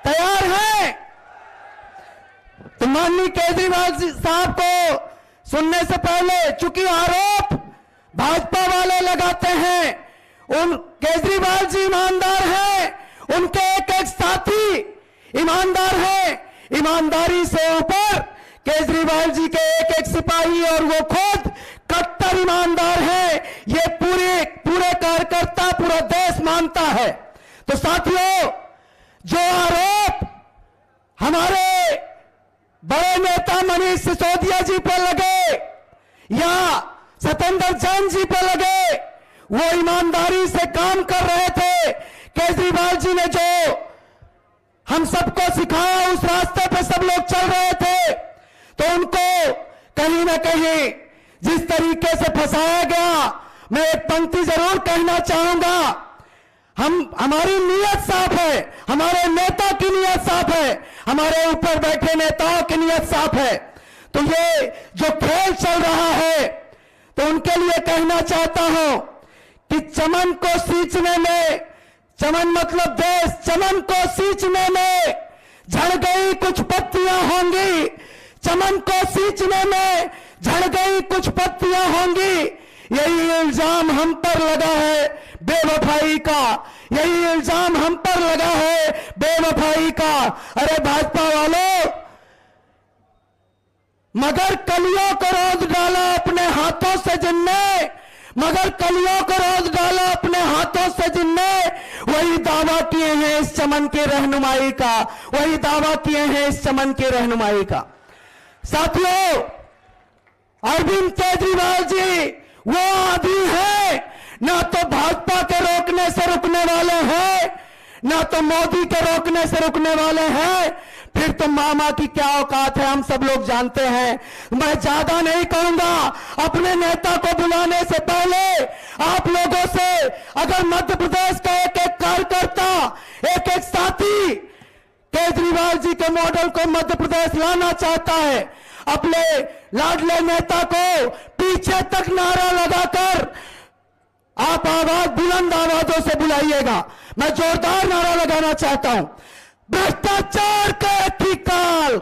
तैयार हैं? तो माननीय केजरीवाल साहब को सुनने से पहले, चूंकि आरोप भाजपा वाले लगाते हैं, उन केजरीवाल जी ईमानदार हैं, उनके एक एक साथी ईमानदार हैं। ईमानदारी से ऊपर केजरीवाल जी के एक एक सिपाही और वो खुद कट्टर ईमानदार हैं, ये पूरे कार्यकर्ता, पूरा देश मानता है। तो साथियों, जो आरोप हमारे बड़े नेता मनीष सिसोदिया जी पर लगे या सत्येंद्र जैन जी पर लगे, वो ईमानदारी से काम कर रहे थे। केजरीवाल जी ने जो हम सबको सिखाया, उस रास्ते पे सब लोग चल रहे थे। तो उनको कहीं ना कहीं जिस तरीके से फंसाया गया, मैं एक पंक्ति जरूर कहना चाहूंगा। हमारी नीयत साफ है, हमारे नेता की नीयत साफ है, हमारे ऊपर बैठे नेताओं की नीयत साफ है। तो ये जो खेल चल रहा है, तो उनके लिए कहना चाहता हूं कि चमन को सींचने में चमन मतलब देश। चमन को सींचने में झड़ गई कुछ पत्तियां होंगी, चमन को सींचने में झड़ गई कुछ पत्तियां होंगी। यही इल्जाम हम पर लगा है बेवफाई का, यही इल्जाम हम पर लगा है बेवफाई का। अरे भाजपा वालों, मगर कलियों को रोज डाला अपने हाथों से जिनने, मगर कलियों को रोज डाला अपने हाथों से जिनने, वही दावा किए हैं इस चमन की रहनुमाई का, वही दावा किए हैं इस चमन की रहनुमाई का। साथियों, अरविंद केजरीवाल जी वो आदमी है, ना तो भाजपा के रोकने से रुकने वाले हैं, ना तो मोदी के रोकने से रुकने वाले हैं। फिर तो मामा की क्या औकात है हम सब लोग जानते हैं। मैं ज्यादा नहीं कहूंगा, अपने नेता को बुलाने से पहले आप लोगों से, अगर मध्य प्रदेश का एक एक कार्यकर्ता, एक एक साथी केजरीवाल जी के मॉडल को मध्य प्रदेश लाना चाहता है, अपने लाडले नेता को पीछे तक नारा लगाकर आप आवाज, बुलंद आवाजों से बुलाइएगा। मैं जोरदार नारा लगाना चाहता हूं, भ्रष्टाचार का अधिकाल।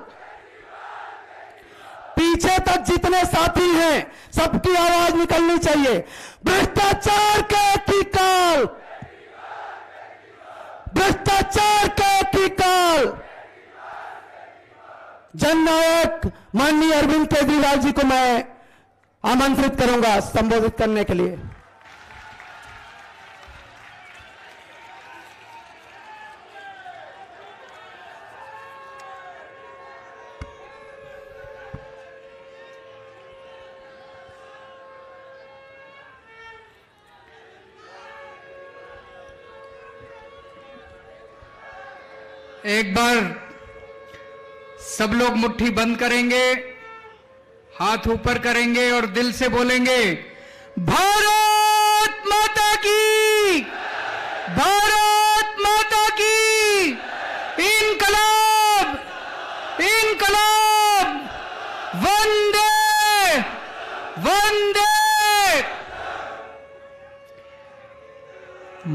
पीछे तक जितने साथी हैं सबकी आवाज निकलनी चाहिए। भ्रष्टाचार का अधिकाल, भ्रष्टाचार का अधिकाल। जननायक माननीय अरविंद केजरीवाल जी को मैं आमंत्रित करूंगा संबोधित करने के लिए। एक बार सब लोग मुट्ठी बंद करेंगे, हाथ ऊपर करेंगे और दिल से बोलेंगे, भारत माता की, भारत माता की, इनकलाब, इनकलाब, वंदे, वंदे।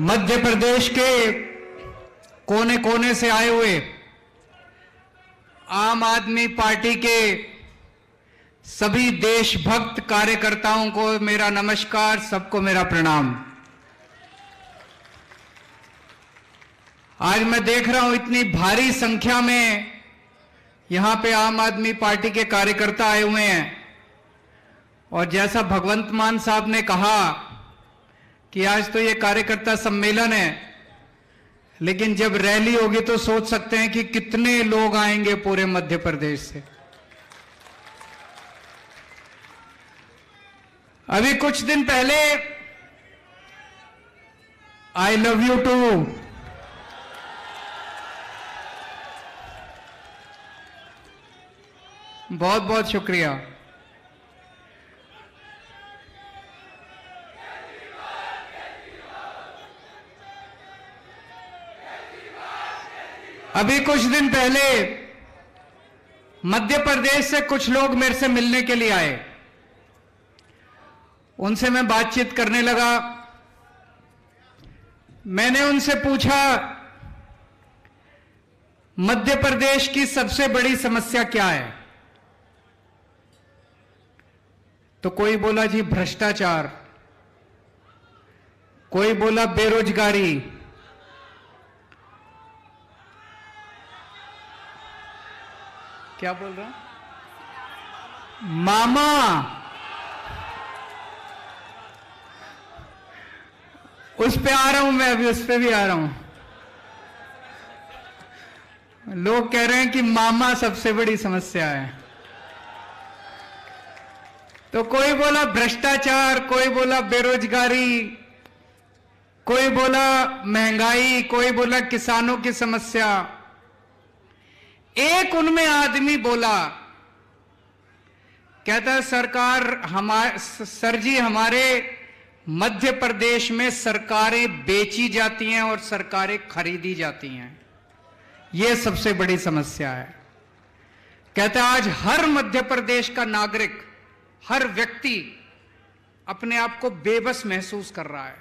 मध्य प्रदेश के कोने कोने से आए हुए आम आदमी पार्टी के सभी देशभक्त कार्यकर्ताओं को मेरा नमस्कार, सबको मेरा प्रणाम। आज मैं देख रहा हूं इतनी भारी संख्या में यहां पे आम आदमी पार्टी के कार्यकर्ता आए हुए हैं, और जैसा भगवंत मान साहब ने कहा कि आज तो ये कार्यकर्ता सम्मेलन है, लेकिन जब रैली होगी तो सोच सकते हैं कि कितने लोग आएंगे पूरे मध्य प्रदेश से। अभी कुछ दिन पहले आई लव यू टू बहुत बहुत शुक्रिया। अभी कुछ दिन पहले मध्य प्रदेश से कुछ लोग मेरे से मिलने के लिए आए, उनसे मैं बातचीत करने लगा। मैंने उनसे पूछा, मध्य प्रदेश की सबसे बड़ी समस्या क्या है? तो कोई बोला जी भ्रष्टाचार, कोई बोला बेरोजगारी, क्या बोल रहा हूं, मामा, उस पे आ रहा हूं मैं, अभी उस पे भी आ रहा हूं। लोग कह रहे हैं कि मामा सबसे बड़ी समस्या है। तो कोई बोला भ्रष्टाचार, कोई बोला बेरोजगारी, कोई बोला महंगाई, कोई बोला किसानों की समस्या। एक उनमें आदमी बोला, कहता है सरकार सर जी हमारे मध्य प्रदेश में सरकारें बेची जाती हैं और सरकारें खरीदी जाती हैं, यह सबसे बड़ी समस्या है। कहता है आज हर मध्य प्रदेश का नागरिक, हर व्यक्ति अपने आप को बेबस महसूस कर रहा है।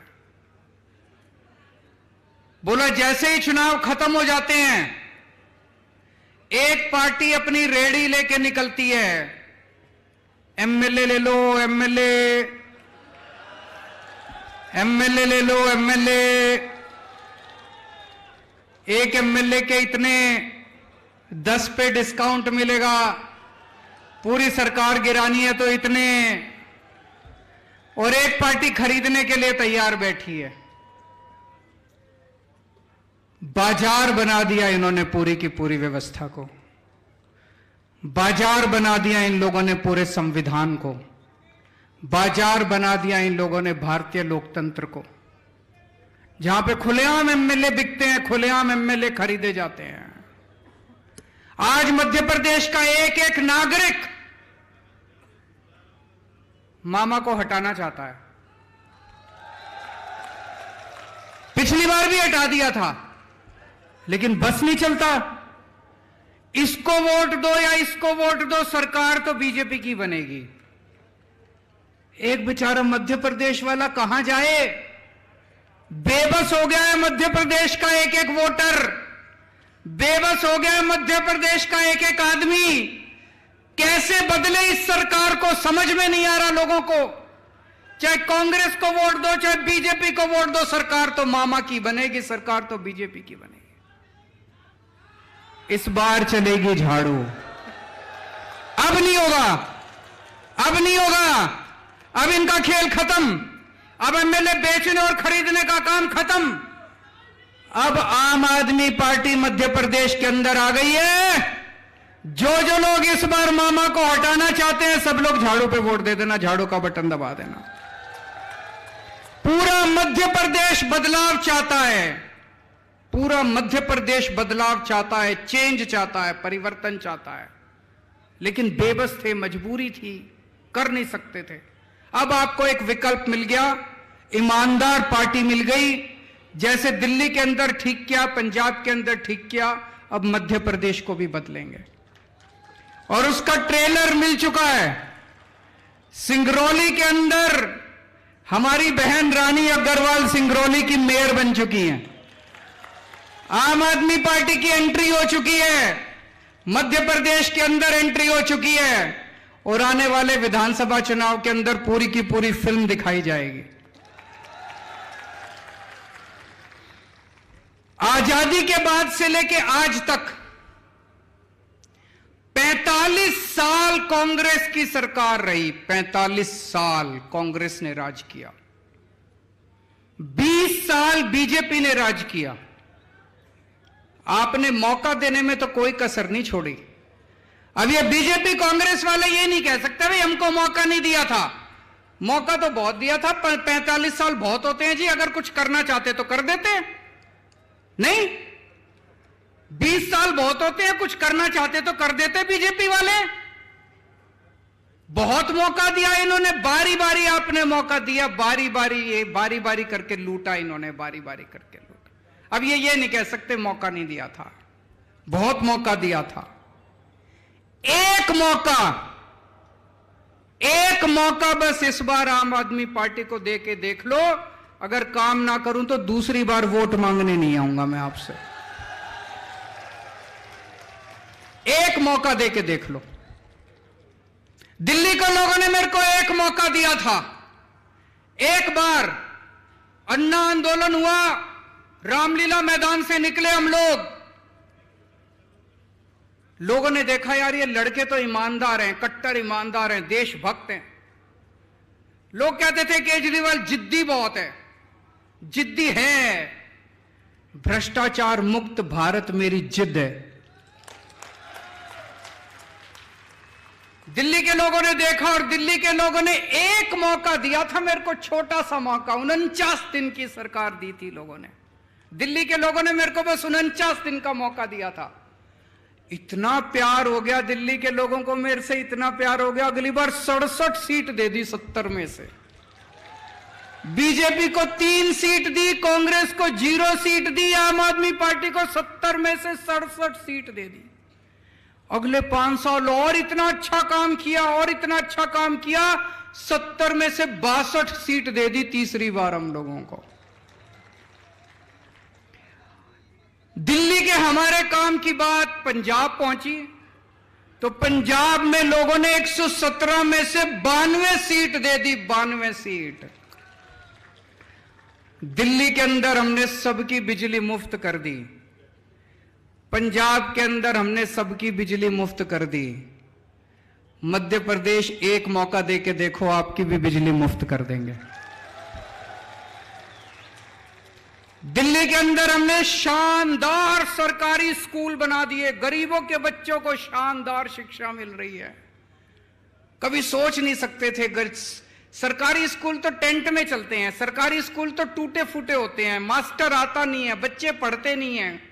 बोला जैसे ही चुनाव खत्म हो जाते हैं, एक पार्टी अपनी रेडी लेके निकलती है, एमएलए ले लो, एमएलए ले लो, एमएलए, एक एमएलए के इतने 10 पे डिस्काउंट मिलेगा, पूरी सरकार गिरानी है तो इतने, और एक पार्टी खरीदने के लिए तैयार बैठी है। बाजार बना दिया इन्होंने पूरी की पूरी व्यवस्था को, बाजार बना दिया इन लोगों ने पूरे संविधान को, बाजार बना दिया इन लोगों ने भारतीय लोकतंत्र को, जहां पे खुलेआम एमएलए बिकते हैं, खुलेआम एमएलए खरीदे जाते हैं। आज मध्य प्रदेश का एक एक नागरिक मामा को हटाना चाहता है। पिछली बार भी हटा दिया था, लेकिन बस नहीं चलता। इसको वोट दो या इसको वोट दो, सरकार तो बीजेपी की बनेगी। एक बेचारा मध्य प्रदेश वाला कहां जाए? बेबस हो गया है मध्य प्रदेश का एक एक वोटर, बेबस हो गया है मध्य प्रदेश का एक एक आदमी। कैसे बदले इस सरकार को, समझ में नहीं आ रहा लोगों को। चाहे कांग्रेस को वोट दो, चाहे बीजेपी को वोट दो, सरकार तो मामा की बनेगी, सरकार तो बीजेपी की बनेगी। इस बार चलेगी झाड़ू। अब नहीं होगा, अब नहीं होगा, अब इनका खेल खत्म। अब एमएलए बेचने और खरीदने का काम खत्म। अब आम आदमी पार्टी मध्य प्रदेश के अंदर आ गई है। जो लोग इस बार मामा को हटाना चाहते हैं, सब लोग झाड़ू पे वोट दे देना, झाड़ू का बटन दबा देना। पूरा मध्य प्रदेश बदलाव चाहता है, पूरा मध्य प्रदेश बदलाव चाहता है, चेंज चाहता है, परिवर्तन चाहता है, लेकिन बेबस थे, मजबूरी थी, कर नहीं सकते थे। अब आपको एक विकल्प मिल गया, ईमानदार पार्टी मिल गई। जैसे दिल्ली के अंदर ठीक किया, पंजाब के अंदर ठीक किया, अब मध्य प्रदेश को भी बदलेंगे। और उसका ट्रेलर मिल चुका है। सिंगरौली के अंदर हमारी बहन रानी अग्रवाल सिंगरौली की मेयर बन चुकी हैं। आम आदमी पार्टी की एंट्री हो चुकी है, मध्य प्रदेश के अंदर एंट्री हो चुकी है, और आने वाले विधानसभा चुनाव के अंदर पूरी की पूरी फिल्म दिखाई जाएगी। आजादी के बाद से लेके आज तक 45 साल कांग्रेस की सरकार रही। 45 साल कांग्रेस ने राज किया, 20 साल बीजेपी ने राज किया। आपने मौका देने में तो कोई कसर नहीं छोड़ी। अब ये बीजेपी कांग्रेस वाले ये नहीं कह सकते भाई हमको मौका नहीं दिया था। मौका तो बहुत दिया था। 45 साल बहुत होते हैं जी, अगर कुछ करना चाहते तो कर देते। नहीं, 20 साल बहुत होते हैं, कुछ करना चाहते तो कर देते। बीजेपी वाले बहुत मौका दिया इन्होंने, बारी बारी आपने मौका दिया, बारी बारी ये बारी बारी करके लूटा इन्होंने, बारी बारी करके लूटा। अब ये नहीं कह सकते मौका नहीं दिया था, बहुत मौका दिया था। एक मौका बस इस बार आम आदमी पार्टी को दे के देख लो। अगर काम ना करूं तो दूसरी बार वोट मांगने नहीं आऊंगा मैं आपसे। एक मौका दे के देख लो। दिल्ली के लोगों ने मेरे को एक मौका दिया था। एक बार अन्ना आंदोलन हुआ, रामलीला मैदान से निकले हम लोगों ने देखा यार ये लड़के तो ईमानदार हैं, कट्टर ईमानदार हैं, देशभक्त हैं। लोग कहते थे केजरीवाल जिद्दी बहुत है, जिद्दी है। भ्रष्टाचार मुक्त भारत मेरी जिद है। दिल्ली के लोगों ने देखा और दिल्ली के लोगों ने एक मौका दिया था मेरे को, छोटा सा मौका। 49 दिन की सरकार दी थी लोगों ने। दिल्ली के लोगों ने मेरे को बस 49 दिन का मौका दिया था। इतना प्यार हो गया दिल्ली के लोगों को मेरे से, इतना प्यार हो गया, अगली बार 67 सीट दे दी 70 में से। बीजेपी को 3 सीट दी, कांग्रेस को 0 सीट दी, आम आदमी पार्टी को 70 में से 67 सीट दे दी। अगले 5 साल और इतना अच्छा काम किया, और इतना अच्छा काम किया, 70 में से 62 सीट दे दी तीसरी बार हम लोगों को। दिल्ली के हमारे काम की बात पंजाब पहुंची तो पंजाब में लोगों ने 117 में से 92 सीट दे दी, 92 सीट। दिल्ली के अंदर हमने सबकी बिजली मुफ्त कर दी, पंजाब के अंदर हमने सबकी बिजली मुफ्त कर दी। मध्य प्रदेश एक मौका देके देखो, आपकी भी बिजली मुफ्त कर देंगे। दिल्ली के अंदर हमने शानदार सरकारी स्कूल बना दिए, गरीबों के बच्चों को शानदार शिक्षा मिल रही है। कभी सोच नहीं सकते थे, सरकारी स्कूल तो टेंट में चलते हैं, सरकारी स्कूल तो टूटे फूटे होते हैं, मास्टर आता नहीं है, बच्चे पढ़ते नहीं हैं,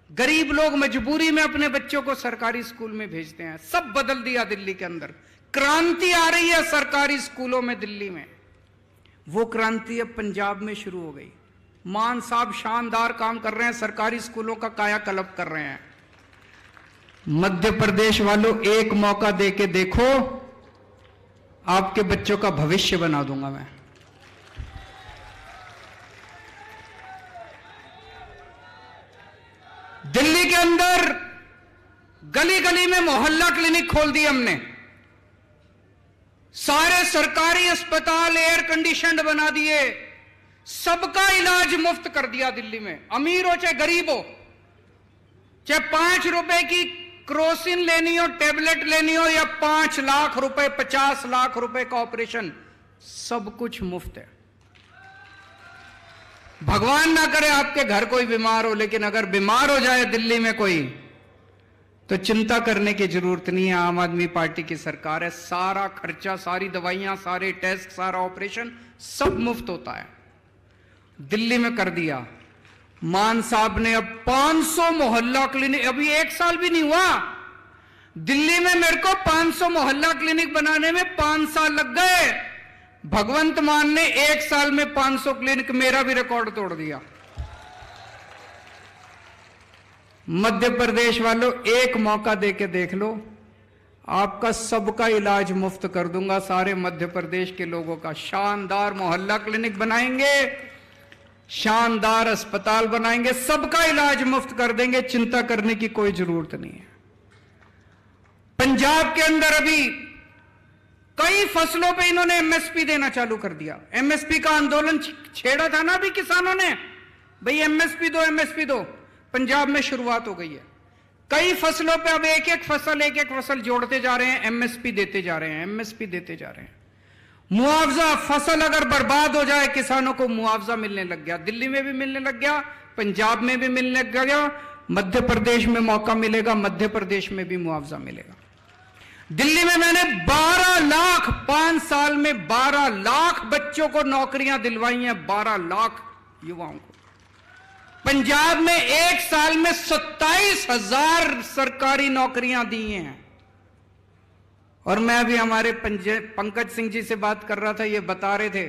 गरीब लोग मजबूरी में अपने बच्चों को सरकारी स्कूल में भेजते हैं। सब बदल दिया दिल्ली के अंदर, क्रांति आ रही है सरकारी स्कूलों में दिल्ली में। वो क्रांति अब पंजाब में शुरू हो गई। मान साहब शानदार काम कर रहे हैं, सरकारी स्कूलों का कायाकल्प कर रहे हैं। मध्य प्रदेश वालों एक मौका देके देखो, आपके बच्चों का भविष्य बना दूंगा मैं। दिल्ली के अंदर गली गली में मोहल्ला क्लिनिक खोल दिए हमने, सारे सरकारी अस्पताल एयर कंडीशनड बना दिए, सबका इलाज मुफ्त कर दिया दिल्ली में। अमीर हो चाहे गरीब हो, चाहे 5 रुपए की क्रोसिन लेनी हो, टेबलेट लेनी हो, या 5 लाख रुपए 50 लाख रुपए का ऑपरेशन, सब कुछ मुफ्त है। भगवान ना करे आपके घर कोई बीमार हो, लेकिन अगर बीमार हो जाए दिल्ली में कोई, तो चिंता करने की जरूरत नहीं है। आम आदमी पार्टी की सरकार है, सारा खर्चा, सारी दवाइयां, सारे टेस्ट, सारा ऑपरेशन सब मुफ्त होता है। दिल्ली में कर दिया। मान साहब ने अब 500 मोहल्ला क्लिनिक, अभी 1 साल भी नहीं हुआ, दिल्ली में मेरे को 500 मोहल्ला क्लिनिक बनाने में 5 साल लग गए। भगवंत मान ने 1 साल में 500 क्लिनिक, मेरा भी रिकॉर्ड तोड़ दिया। मध्य प्रदेश वालों एक मौका देके देख लो, आपका सबका इलाज मुफ्त कर दूंगा। सारे मध्य प्रदेश के लोगों का शानदार मोहल्ला क्लिनिक बनाएंगे, शानदार अस्पताल बनाएंगे, सबका इलाज मुफ्त कर देंगे, चिंता करने की कोई जरूरत नहीं है। पंजाब के अंदर अभी कई फसलों पे इन्होंने एमएसपी देना चालू कर दिया। एमएसपी का आंदोलन छेड़ा था ना अभी किसानों ने, भाई एमएसपी दो, एमएसपी दो। पंजाब में शुरुआत हो गई है, कई फसलों पे अब एक एक फसल जोड़ते जा रहे हैं, एमएसपी देते जा रहे हैं, एमएसपी देते जा रहे हैं। मुआवजा, फसल अगर बर्बाद हो जाए किसानों को मुआवजा मिलने लग गया। दिल्ली में भी मिलने लग गया, पंजाब में भी मिलने लग गया, मध्य प्रदेश में मौका मिलेगा, मध्य प्रदेश में भी मुआवजा मिलेगा। दिल्ली में मैंने 12 लाख 5 साल में 12 लाख बच्चों को नौकरियां दिलवाई हैं, 12 लाख युवाओं को। पंजाब में 1 साल में 27,000 सरकारी नौकरियां दी हैं। और मैं अभी हमारे पंकज सिंह जी से बात कर रहा था, ये बता रहे थे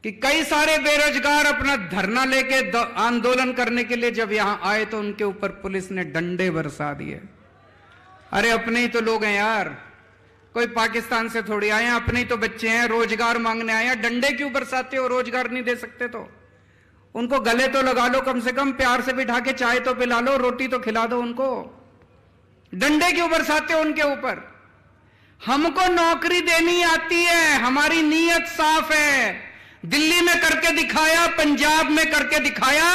कि कई सारे बेरोजगार अपना धरना लेके आंदोलन करने के लिए जब यहां आए तो उनके ऊपर पुलिस ने डंडे बरसा दिए। अरे अपने ही तो लोग हैं यार, कोई पाकिस्तान से थोड़ी आए हैं, अपने ही तो बच्चे हैं, रोजगार मांगने आए हैं, डंडे क्यों बरसाते हो? रोजगार नहीं दे सकते तो उनको गले तो लगा लो, कम से कम प्यार से बिठा के चाय तो पिला लो, रोटी तो खिला दो उनको। डंडे क्यों बरसाते हो उनके ऊपर? हमको नौकरी देनी आती है, हमारी नीयत साफ है। दिल्ली में करके दिखाया, पंजाब में करके दिखाया।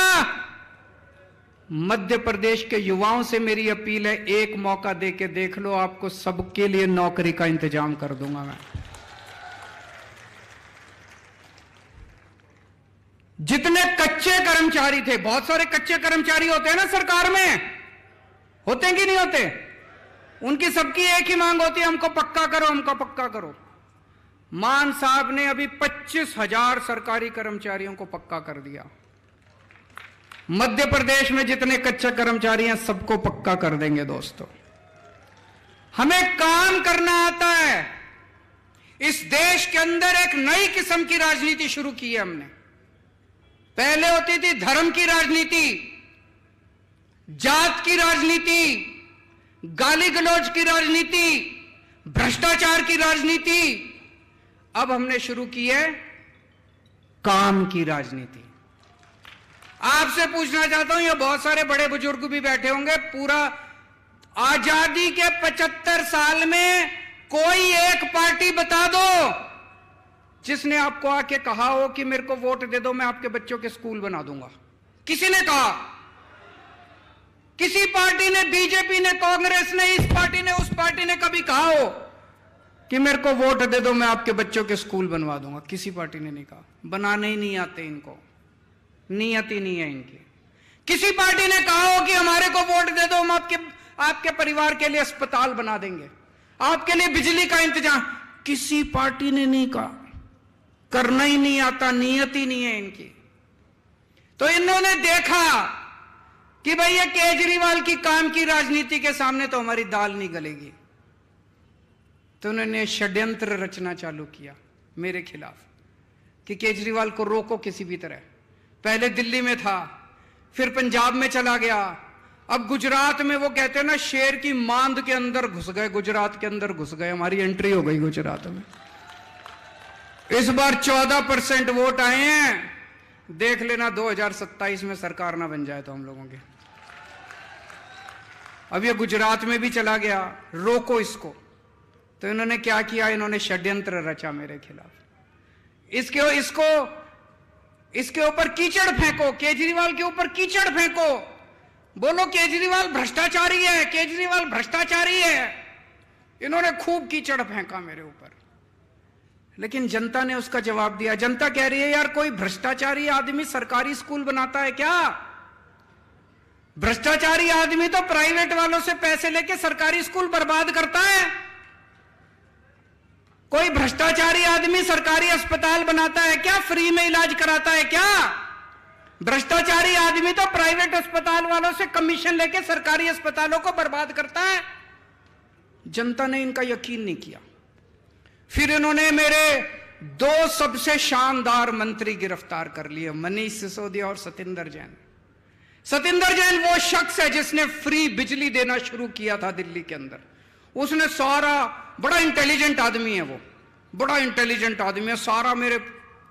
मध्य प्रदेश के युवाओं से मेरी अपील है, एक मौका देके देख लो, आपको सबके लिए नौकरी का इंतजाम कर दूंगा मैं। जितने कच्चे कर्मचारी थे, बहुत सारे कच्चे कर्मचारी होते हैं ना सरकार में, होते हैं कि नहीं होते? उनकी सबकी एक ही मांग होती है, हमको पक्का करो, हमको पक्का करो। मान साहब ने अभी 25,000 सरकारी कर्मचारियों को पक्का कर दिया। मध्य प्रदेश में जितने कच्चे कर्मचारी हैं सबको पक्का कर देंगे दोस्तों। हमें काम करना आता है। इस देश के अंदर एक नई किस्म की राजनीति शुरू की है हमने। पहले होती थी धर्म की राजनीति, जात की राजनीति, गाली गलौज की राजनीति, भ्रष्टाचार की राजनीति। अब हमने शुरू की है काम की राजनीति। आपसे पूछना चाहता हूं, ये बहुत सारे बड़े बुजुर्ग भी बैठे होंगे, पूरा आजादी के 75 साल में कोई एक पार्टी बता दो जिसने आपको आके कहा हो कि मेरे को वोट दे दो, मैं आपके बच्चों के स्कूल बना दूंगा। किसी ने कहा? किसी पार्टी ने, बीजेपी ने, कांग्रेस ने, इस पार्टी ने, उस पार्टी ने कभी कहा हो कि मेरे को वोट दे दो, मैं आपके बच्चों के स्कूल बनवा दूंगा? किसी पार्टी ने नहीं कहा। बनाने ही नहीं आते इनको, नियत ही नहीं है इनकी। किसी पार्टी ने कहा हो कि हमारे को वोट दे दो, हम आपके परिवार के लिए अस्पताल बना देंगे, आपके लिए बिजली का इंतजाम? किसी पार्टी ने नहीं कहा। करना ही नहीं आता, नियत ही नहीं है इनकी। तो इन्होंने देखा कि भाई ये केजरीवाल की काम की राजनीति के सामने तो हमारी दाल नहीं गलेगी, तो उन्होंने षड्यंत्र रचना चालू किया मेरे खिलाफ कि केजरीवाल को रोको किसी भी तरह। पहले दिल्ली में था, फिर पंजाब में चला गया, अब गुजरात में वो कहते हैं ना, शेर की मांद के अंदर घुस गए, गुजरात के अंदर घुस गए। हमारी एंट्री हो गई गुजरात में। इस बार 14% वोट आए हैं। देख लेना 2027 में सरकार ना बन जाए तो हम लोगों के। अब ये गुजरात में भी चला गया, रोको इसको। तो इन्होंने क्या किया? इन्होंने षड्यंत्र रचा मेरे खिलाफ। इसके ऊपर कीचड़ फेंको, केजरीवाल के ऊपर कीचड़ फेंको, बोलो केजरीवाल भ्रष्टाचारी है, केजरीवाल भ्रष्टाचारी है। इन्होंने खूब कीचड़ फेंका मेरे ऊपर, लेकिन जनता ने उसका जवाब दिया। जनता कह रही है यार, कोई भ्रष्टाचारी आदमी सरकारी स्कूल बनाता है क्या? भ्रष्टाचारी आदमी तो प्राइवेट वालों से पैसे लेके सरकारी स्कूल बर्बाद करता है। कोई भ्रष्टाचारी आदमी सरकारी अस्पताल बनाता है क्या? फ्री में इलाज कराता है क्या? भ्रष्टाचारी आदमी तो प्राइवेट अस्पताल वालों से कमीशन लेके सरकारी अस्पतालों को बर्बाद करता है। जनता ने इनका यकीन नहीं किया। फिर इन्होंने मेरे 2 सबसे शानदार मंत्री गिरफ्तार कर लिए, मनीष सिसोदिया और सतिंदर जैन। सतिंदर जैन वो शख्स है जिसने फ्री बिजली देना शुरू किया था दिल्ली के अंदर। उसने सारा, बड़ा इंटेलिजेंट आदमी है वो, बड़ा इंटेलिजेंट आदमी है, सारा मेरे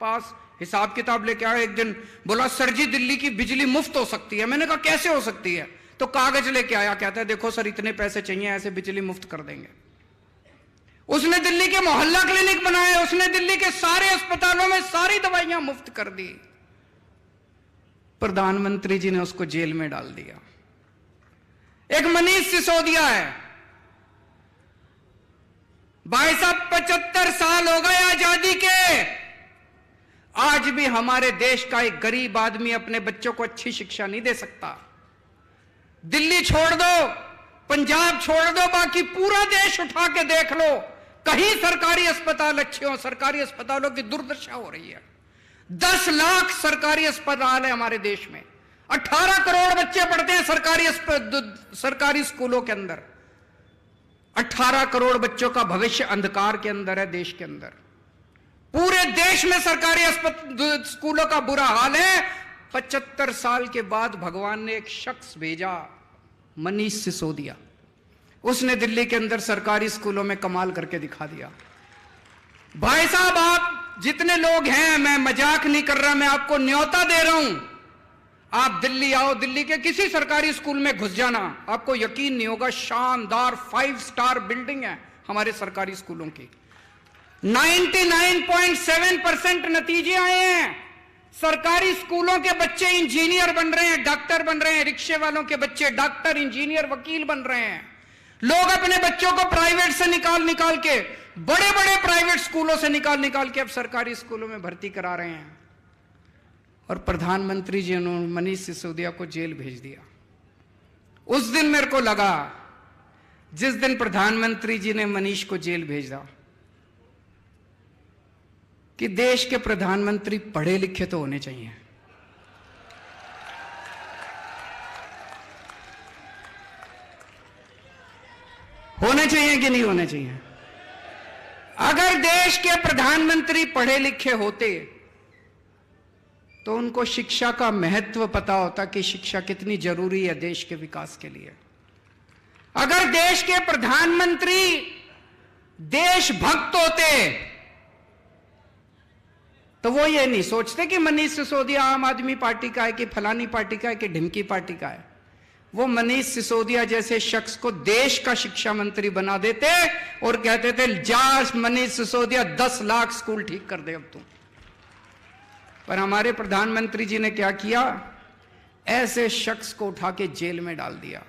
पास हिसाब किताब लेके आया। एक दिन बोला, सर जी दिल्ली की बिजली मुफ्त हो सकती है। मैंने कहा कैसे हो सकती है? तो कागज लेके आया, कहता है देखो सर इतने पैसे चाहिए, ऐसे बिजली मुफ्त कर देंगे। उसने दिल्ली के मोहल्ला क्लिनिक बनाए, उसने दिल्ली के सारे अस्पतालों में सारी दवाइयां मुफ्त कर दी। प्रधानमंत्री जी ने उसको जेल में डाल दिया। एक मनीष सिसोदिया है, भाई साहब 75 साल हो गए आजादी के, आज भी हमारे देश का एक गरीब आदमी अपने बच्चों को अच्छी शिक्षा नहीं दे सकता। दिल्ली छोड़ दो, पंजाब छोड़ दो, बाकी पूरा देश उठा के देख लो, कहीं सरकारी अस्पताल अच्छे हो? सरकारी अस्पतालों की दुर्दशा हो रही है। 10 लाख सरकारी अस्पताल है हमारे देश में, 18 करोड़ बच्चे पढ़ते हैं सरकारी स्कूलों के अंदर। 18 करोड़ बच्चों का भविष्य अंधकार के अंदर है देश के अंदर। पूरे देश में सरकारी स्कूलों का बुरा हाल है। 75 साल के बाद भगवान ने एक शख्स भेजा, मनीष सिसोदिया। उसने दिल्ली के अंदर सरकारी स्कूलों में कमाल करके दिखा दिया। भाई साहब आप जितने लोग हैं, मैं मजाक नहीं कर रहा, मैं आपको न्योता दे रहा हूं, आप दिल्ली आओ, दिल्ली के किसी सरकारी स्कूल में घुस जाना, आपको यकीन नहीं होगा, शानदार 5 स्टार बिल्डिंग है हमारे सरकारी स्कूलों की। 99.7% नतीजे आए हैं। सरकारी स्कूलों के बच्चे इंजीनियर बन रहे हैं, डॉक्टर बन रहे हैं, रिक्शे वालों के बच्चे डॉक्टर, इंजीनियर, वकील बन रहे हैं। लोग अपने बच्चों को प्राइवेट से निकाल के, बड़े बड़े प्राइवेट स्कूलों से निकाल के अब सरकारी स्कूलों में भर्ती करा रहे हैं। और प्रधानमंत्री जी ने मनीष सिसोदिया को जेल भेज दिया। उस दिन मेरे को लगा, जिस दिन प्रधानमंत्री जी ने मनीष को जेल भेजा, कि देश के प्रधानमंत्री पढ़े लिखे तो होने चाहिए। होने चाहिए कि नहीं होने चाहिए? अगर देश के प्रधानमंत्री पढ़े लिखे होते तो उनको शिक्षा का महत्व पता होता कि शिक्षा कितनी जरूरी है देश के विकास के लिए। अगर देश के प्रधानमंत्री देशभक्त होते तो तो वो ये नहीं सोचते कि मनीष सिसोदिया आम आदमी पार्टी का है कि फलानी पार्टी का है कि ढिमकी पार्टी का है। वो मनीष सिसोदिया जैसे शख्स को देश का शिक्षा मंत्री बना देते और कहते थे जा मनीष सिसोदिया 10 लाख स्कूल ठीक कर दे अब तुम। पर हमारे प्रधानमंत्री जी ने क्या किया, ऐसे शख्स को उठा के जेल में डाल दिया।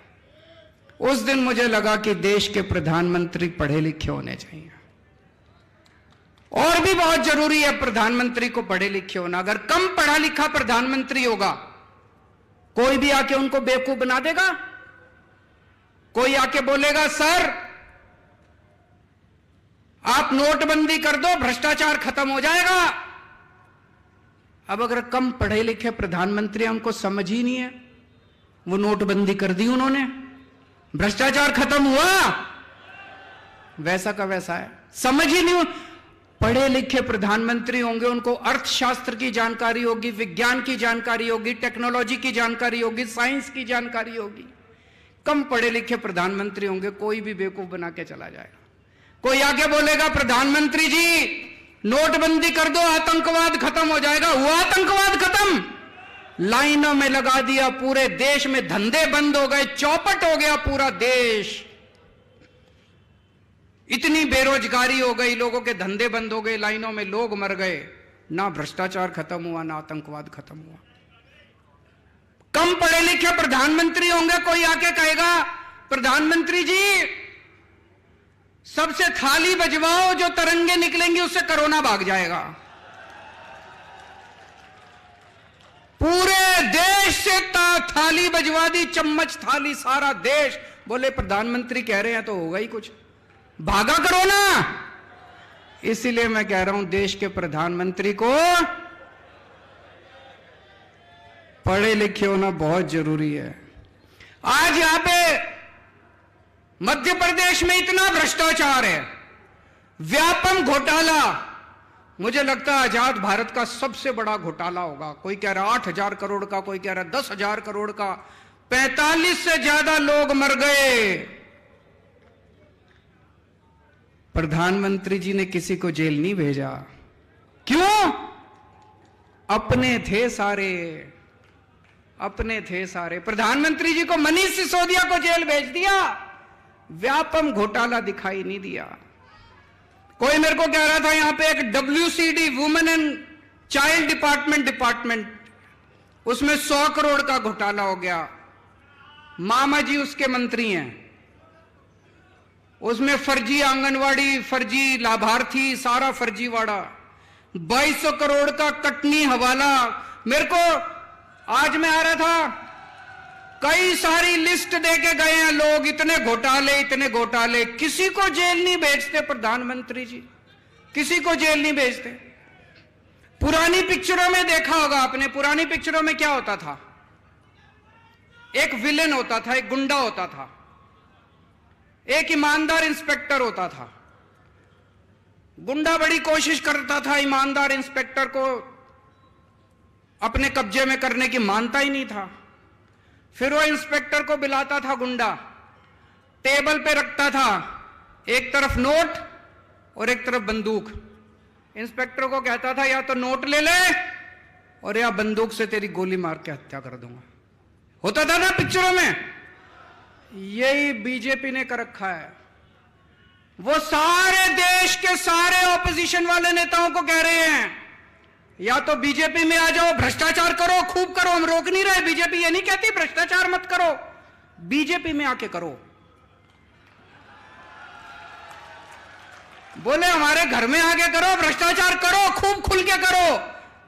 उस दिन मुझे लगा कि देश के प्रधानमंत्री पढ़े लिखे होने चाहिए, और भी बहुत जरूरी है प्रधानमंत्री को पढ़े लिखे होना। अगर कम पढ़ा लिखा प्रधानमंत्री होगा, कोई भी आके उनको बेवकूफ बना देगा। कोई आके बोलेगा सर आप नोटबंदी कर दो, भ्रष्टाचार खत्म हो जाएगा। अब अगर कम पढ़े लिखे प्रधानमंत्री, हमको समझ ही नहीं है, वो नोटबंदी कर दी उन्होंने, भ्रष्टाचार खत्म हुआ, वैसा का वैसा है, समझ ही नहीं। पढ़े लिखे प्रधानमंत्री होंगे, उनको अर्थशास्त्र की जानकारी होगी, विज्ञान की जानकारी होगी, टेक्नोलॉजी की जानकारी होगी, साइंस की जानकारी होगी। कम पढ़े लिखे प्रधानमंत्री होंगे, कोई भी बेवकूफ बना के चला जाएगा। कोई आके बोलेगा प्रधानमंत्री जी नोटबंदी कर दो, आतंकवाद खत्म हो जाएगा। हुआ आतंकवाद खत्म, लाइनों में लगा दिया, पूरे देश में धंधे बंद हो गए, चौपट हो गया पूरा देश। इतनी बेरोजगारी हो गई, लोगों के धंधे बंद हो गए, लाइनों में लोग मर गए। ना भ्रष्टाचार खत्म हुआ, ना आतंकवाद खत्म हुआ। कम पढ़े लिखे प्रधानमंत्री होंगे, कोई आके कहेगा प्रधानमंत्री जी सबसे थाली बजवाओ, जो तरंगे निकलेंगी उससे कोरोना भाग जाएगा। पूरे देश से थाली बजवा दी, चम्मच थाली सारा देश। बोले प्रधानमंत्री कह रहे हैं तो होगा ही कुछ, भागा कोरोना। इसीलिए मैं कह रहा हूं देश के प्रधानमंत्री को पढ़े लिखे होना बहुत जरूरी है। आज यहां पे मध्य प्रदेश में इतना भ्रष्टाचार है, व्यापम घोटाला। मुझे लगता है आजाद भारत का सबसे बड़ा घोटाला होगा। कोई कह रहा 8,000 करोड़ का, कोई कह रहा 10,000 करोड़ का। 45 से ज्यादा लोग मर गए। प्रधानमंत्री जी ने किसी को जेल नहीं भेजा। क्यों? अपने थे सारे, अपने थे सारे। प्रधानमंत्री जी को मनीष सिसोदिया को जेल भेज दिया, व्यापम घोटाला दिखाई नहीं दिया। कोई मेरे को कह रहा था यहां पे एक WCD women and child department, उसमें 100 करोड़ का घोटाला हो गया। मामा जी उसके मंत्री हैं, उसमें फर्जी आंगनवाड़ी, फर्जी लाभार्थी, सारा फर्जीवाड़ा। 2200 करोड़ का कटनी हवाला। मेरे को आज मैं आ रहा था, कई सारी लिस्ट देके गए हैं लोग, इतने घोटाले, इतने घोटाले। किसी को जेल नहीं भेजते प्रधानमंत्री जी, किसी को जेल नहीं भेजते। पुरानी पिक्चरों में देखा होगा आपने, पुरानी पिक्चरों में क्या होता था, एक विलेन होता था, एक गुंडा होता था, एक ईमानदार इंस्पेक्टर होता था। गुंडा बड़ी कोशिश करता था ईमानदार इंस्पेक्टर को अपने कब्जे में करने की, मानता ही नहीं था। फिर वो इंस्पेक्टर को बुलाता था गुंडा, टेबल पे रखता था एक तरफ नोट और एक तरफ बंदूक। इंस्पेक्टर को कहता था या तो नोट ले ले और या बंदूक से तेरी गोली मार के हत्या कर दूंगा। होता था ना पिक्चरों में। यही बीजेपी ने कर रखा है। वो सारे देश के सारे ऑपोजिशन वाले नेताओं को कह रहे हैं या तो बीजेपी में आ जाओ, भ्रष्टाचार करो, खूब करो। हम रोक नहीं रहे, बीजेपी ये नहीं कहती भ्रष्टाचार मत करो, बीजेपी में आके करो। बोले हमारे घर में आके करो, भ्रष्टाचार करो, खूब खुल के करो,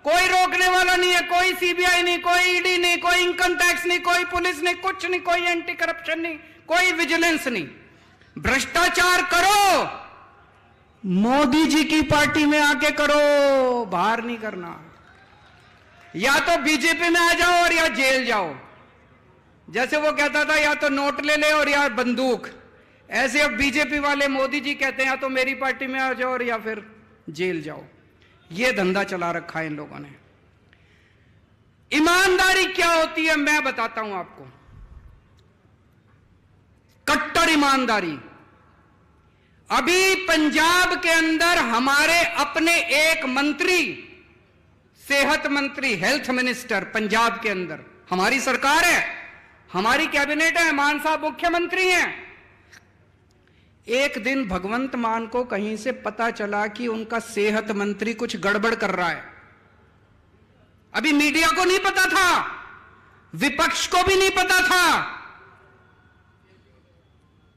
कोई रोकने वाला नहीं है, कोई सीबीआई नहीं, कोई ईडी नहीं, कोई इनकम टैक्स नहीं, कोई पुलिस नहीं, कुछ नहीं, कोई एंटी करप्शन नहीं, कोई विजिलेंस नहीं। भ्रष्टाचार करो, मोदी जी की पार्टी में आके करो, बाहर नहीं करना। या तो बीजेपी में आ जाओ और या जेल जाओ। जैसे वो कहता था या तो नोट ले ले और या बंदूक, ऐसे अब बीजेपी वाले मोदी जी कहते हैं या तो मेरी पार्टी में आ जाओ और या फिर जेल जाओ। ये धंधा चला रखा है इन लोगों ने। ईमानदारी क्या होती है मैं बताता हूं आपको। कट्टर ईमानदारी। अभी पंजाब के अंदर हमारे अपने एक मंत्री सेहत मंत्री, हेल्थ मिनिस्टर पंजाब के अंदर हमारी सरकार है, हमारी कैबिनेट है, मान साहब मुख्यमंत्री हैं। एक दिन भगवंत मान को कहीं से पता चला कि उनका सेहत मंत्री कुछ गड़बड़ कर रहा है। अभी मीडिया को नहीं पता था, विपक्ष को भी नहीं पता था।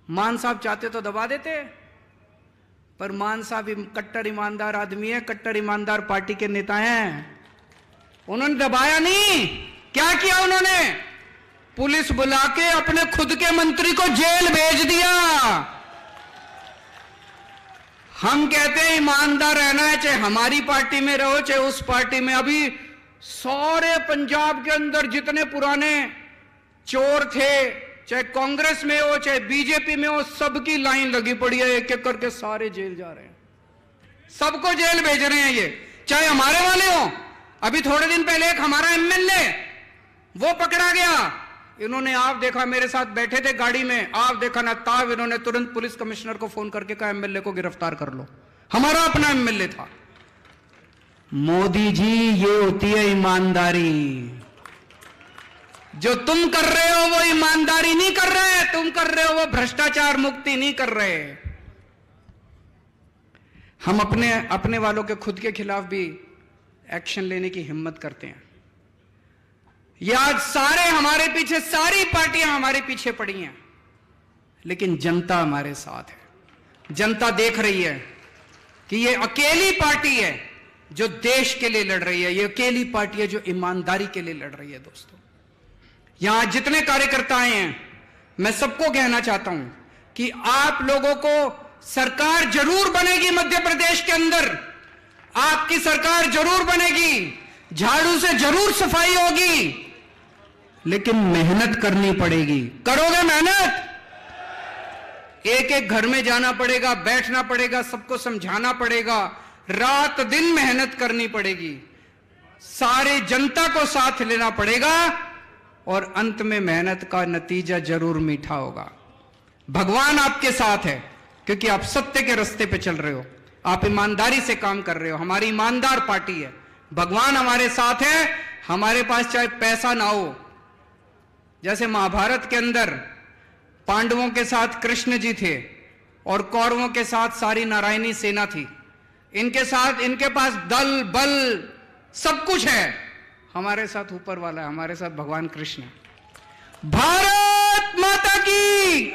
मान साहब चाहते तो दबा देते, पर मान साहब कट्टर ईमानदार आदमी है, कट्टर ईमानदार पार्टी के नेता हैं। उन्होंने दबाया नहीं। क्या किया उन्होंने? पुलिस बुला के अपने खुद के मंत्री को जेल भेज दिया। हम कहते हैं ईमानदार रहना है, चाहे हमारी पार्टी में रहो चाहे उस पार्टी में। अभी सारे पंजाब के अंदर जितने पुराने चोर थे, चाहे कांग्रेस में हो चाहे बीजेपी में हो, सबकी लाइन लगी पड़ी है, एक एक करके सारे जेल जा रहे हैं, सबको जेल भेज रहे हैं ये, चाहे हमारे वाले हो। अभी थोड़े दिन पहले एक हमारा एमएलए वो पकड़ा गया। इन्होंने, आप देखा, मेरे साथ बैठे थे गाड़ी में, आप देखा ना ताब, इन्होंने तुरंत पुलिस कमिश्नर को फोन करके कहा एमएलए को गिरफ्तार कर लो। हमारा अपना एमएलए था। मोदी जी, ये होती है ईमानदारी। जो तुम कर रहे हो वो ईमानदारी नहीं कर रहे, तुम कर रहे हो वो भ्रष्टाचार मुक्ति नहीं कर रहे। हम अपने वालों के खुद के खिलाफ भी एक्शन लेने की हिम्मत करते हैं। ये आज सारे हमारे पीछे, सारी पार्टियां हमारे पीछे पड़ी हैं, लेकिन जनता हमारे साथ है। जनता देख रही है कि ये अकेली पार्टी है जो देश के लिए लड़ रही है, ये अकेली पार्टी है जो ईमानदारी के लिए लड़ रही है। दोस्तों, यहां जितने कार्यकर्ता आए हैं, मैं सबको कहना चाहता हूं कि आप लोगों को सरकार जरूर बनेगी मध्य प्रदेश के अंदर, आपकी सरकार जरूर बनेगी, झाड़ू से जरूर सफाई होगी, लेकिन मेहनत करनी पड़ेगी। करोगे मेहनत? एक एक घर में जाना पड़ेगा, बैठना पड़ेगा, सबको समझाना पड़ेगा, रात दिन मेहनत करनी पड़ेगी, सारे जनता को साथ लेना पड़ेगा, और अंत में मेहनत का नतीजा जरूर मीठा होगा। भगवान आपके साथ है, क्योंकि आप सत्य के रास्ते पे चल रहे हो, आप ईमानदारी से काम कर रहे हो। हमारी ईमानदार पार्टी है, भगवान हमारे साथ है। हमारे पास चाहे पैसा ना हो, जैसे महाभारत के अंदर पांडवों के साथ कृष्ण जी थे और कौरवों के साथ सारी नारायणी सेना थी, इनके साथ, इनके पास दल बल सब कुछ है, हमारे साथ ऊपर वाला है, हमारे साथ भगवान कृष्ण है। भारत माता की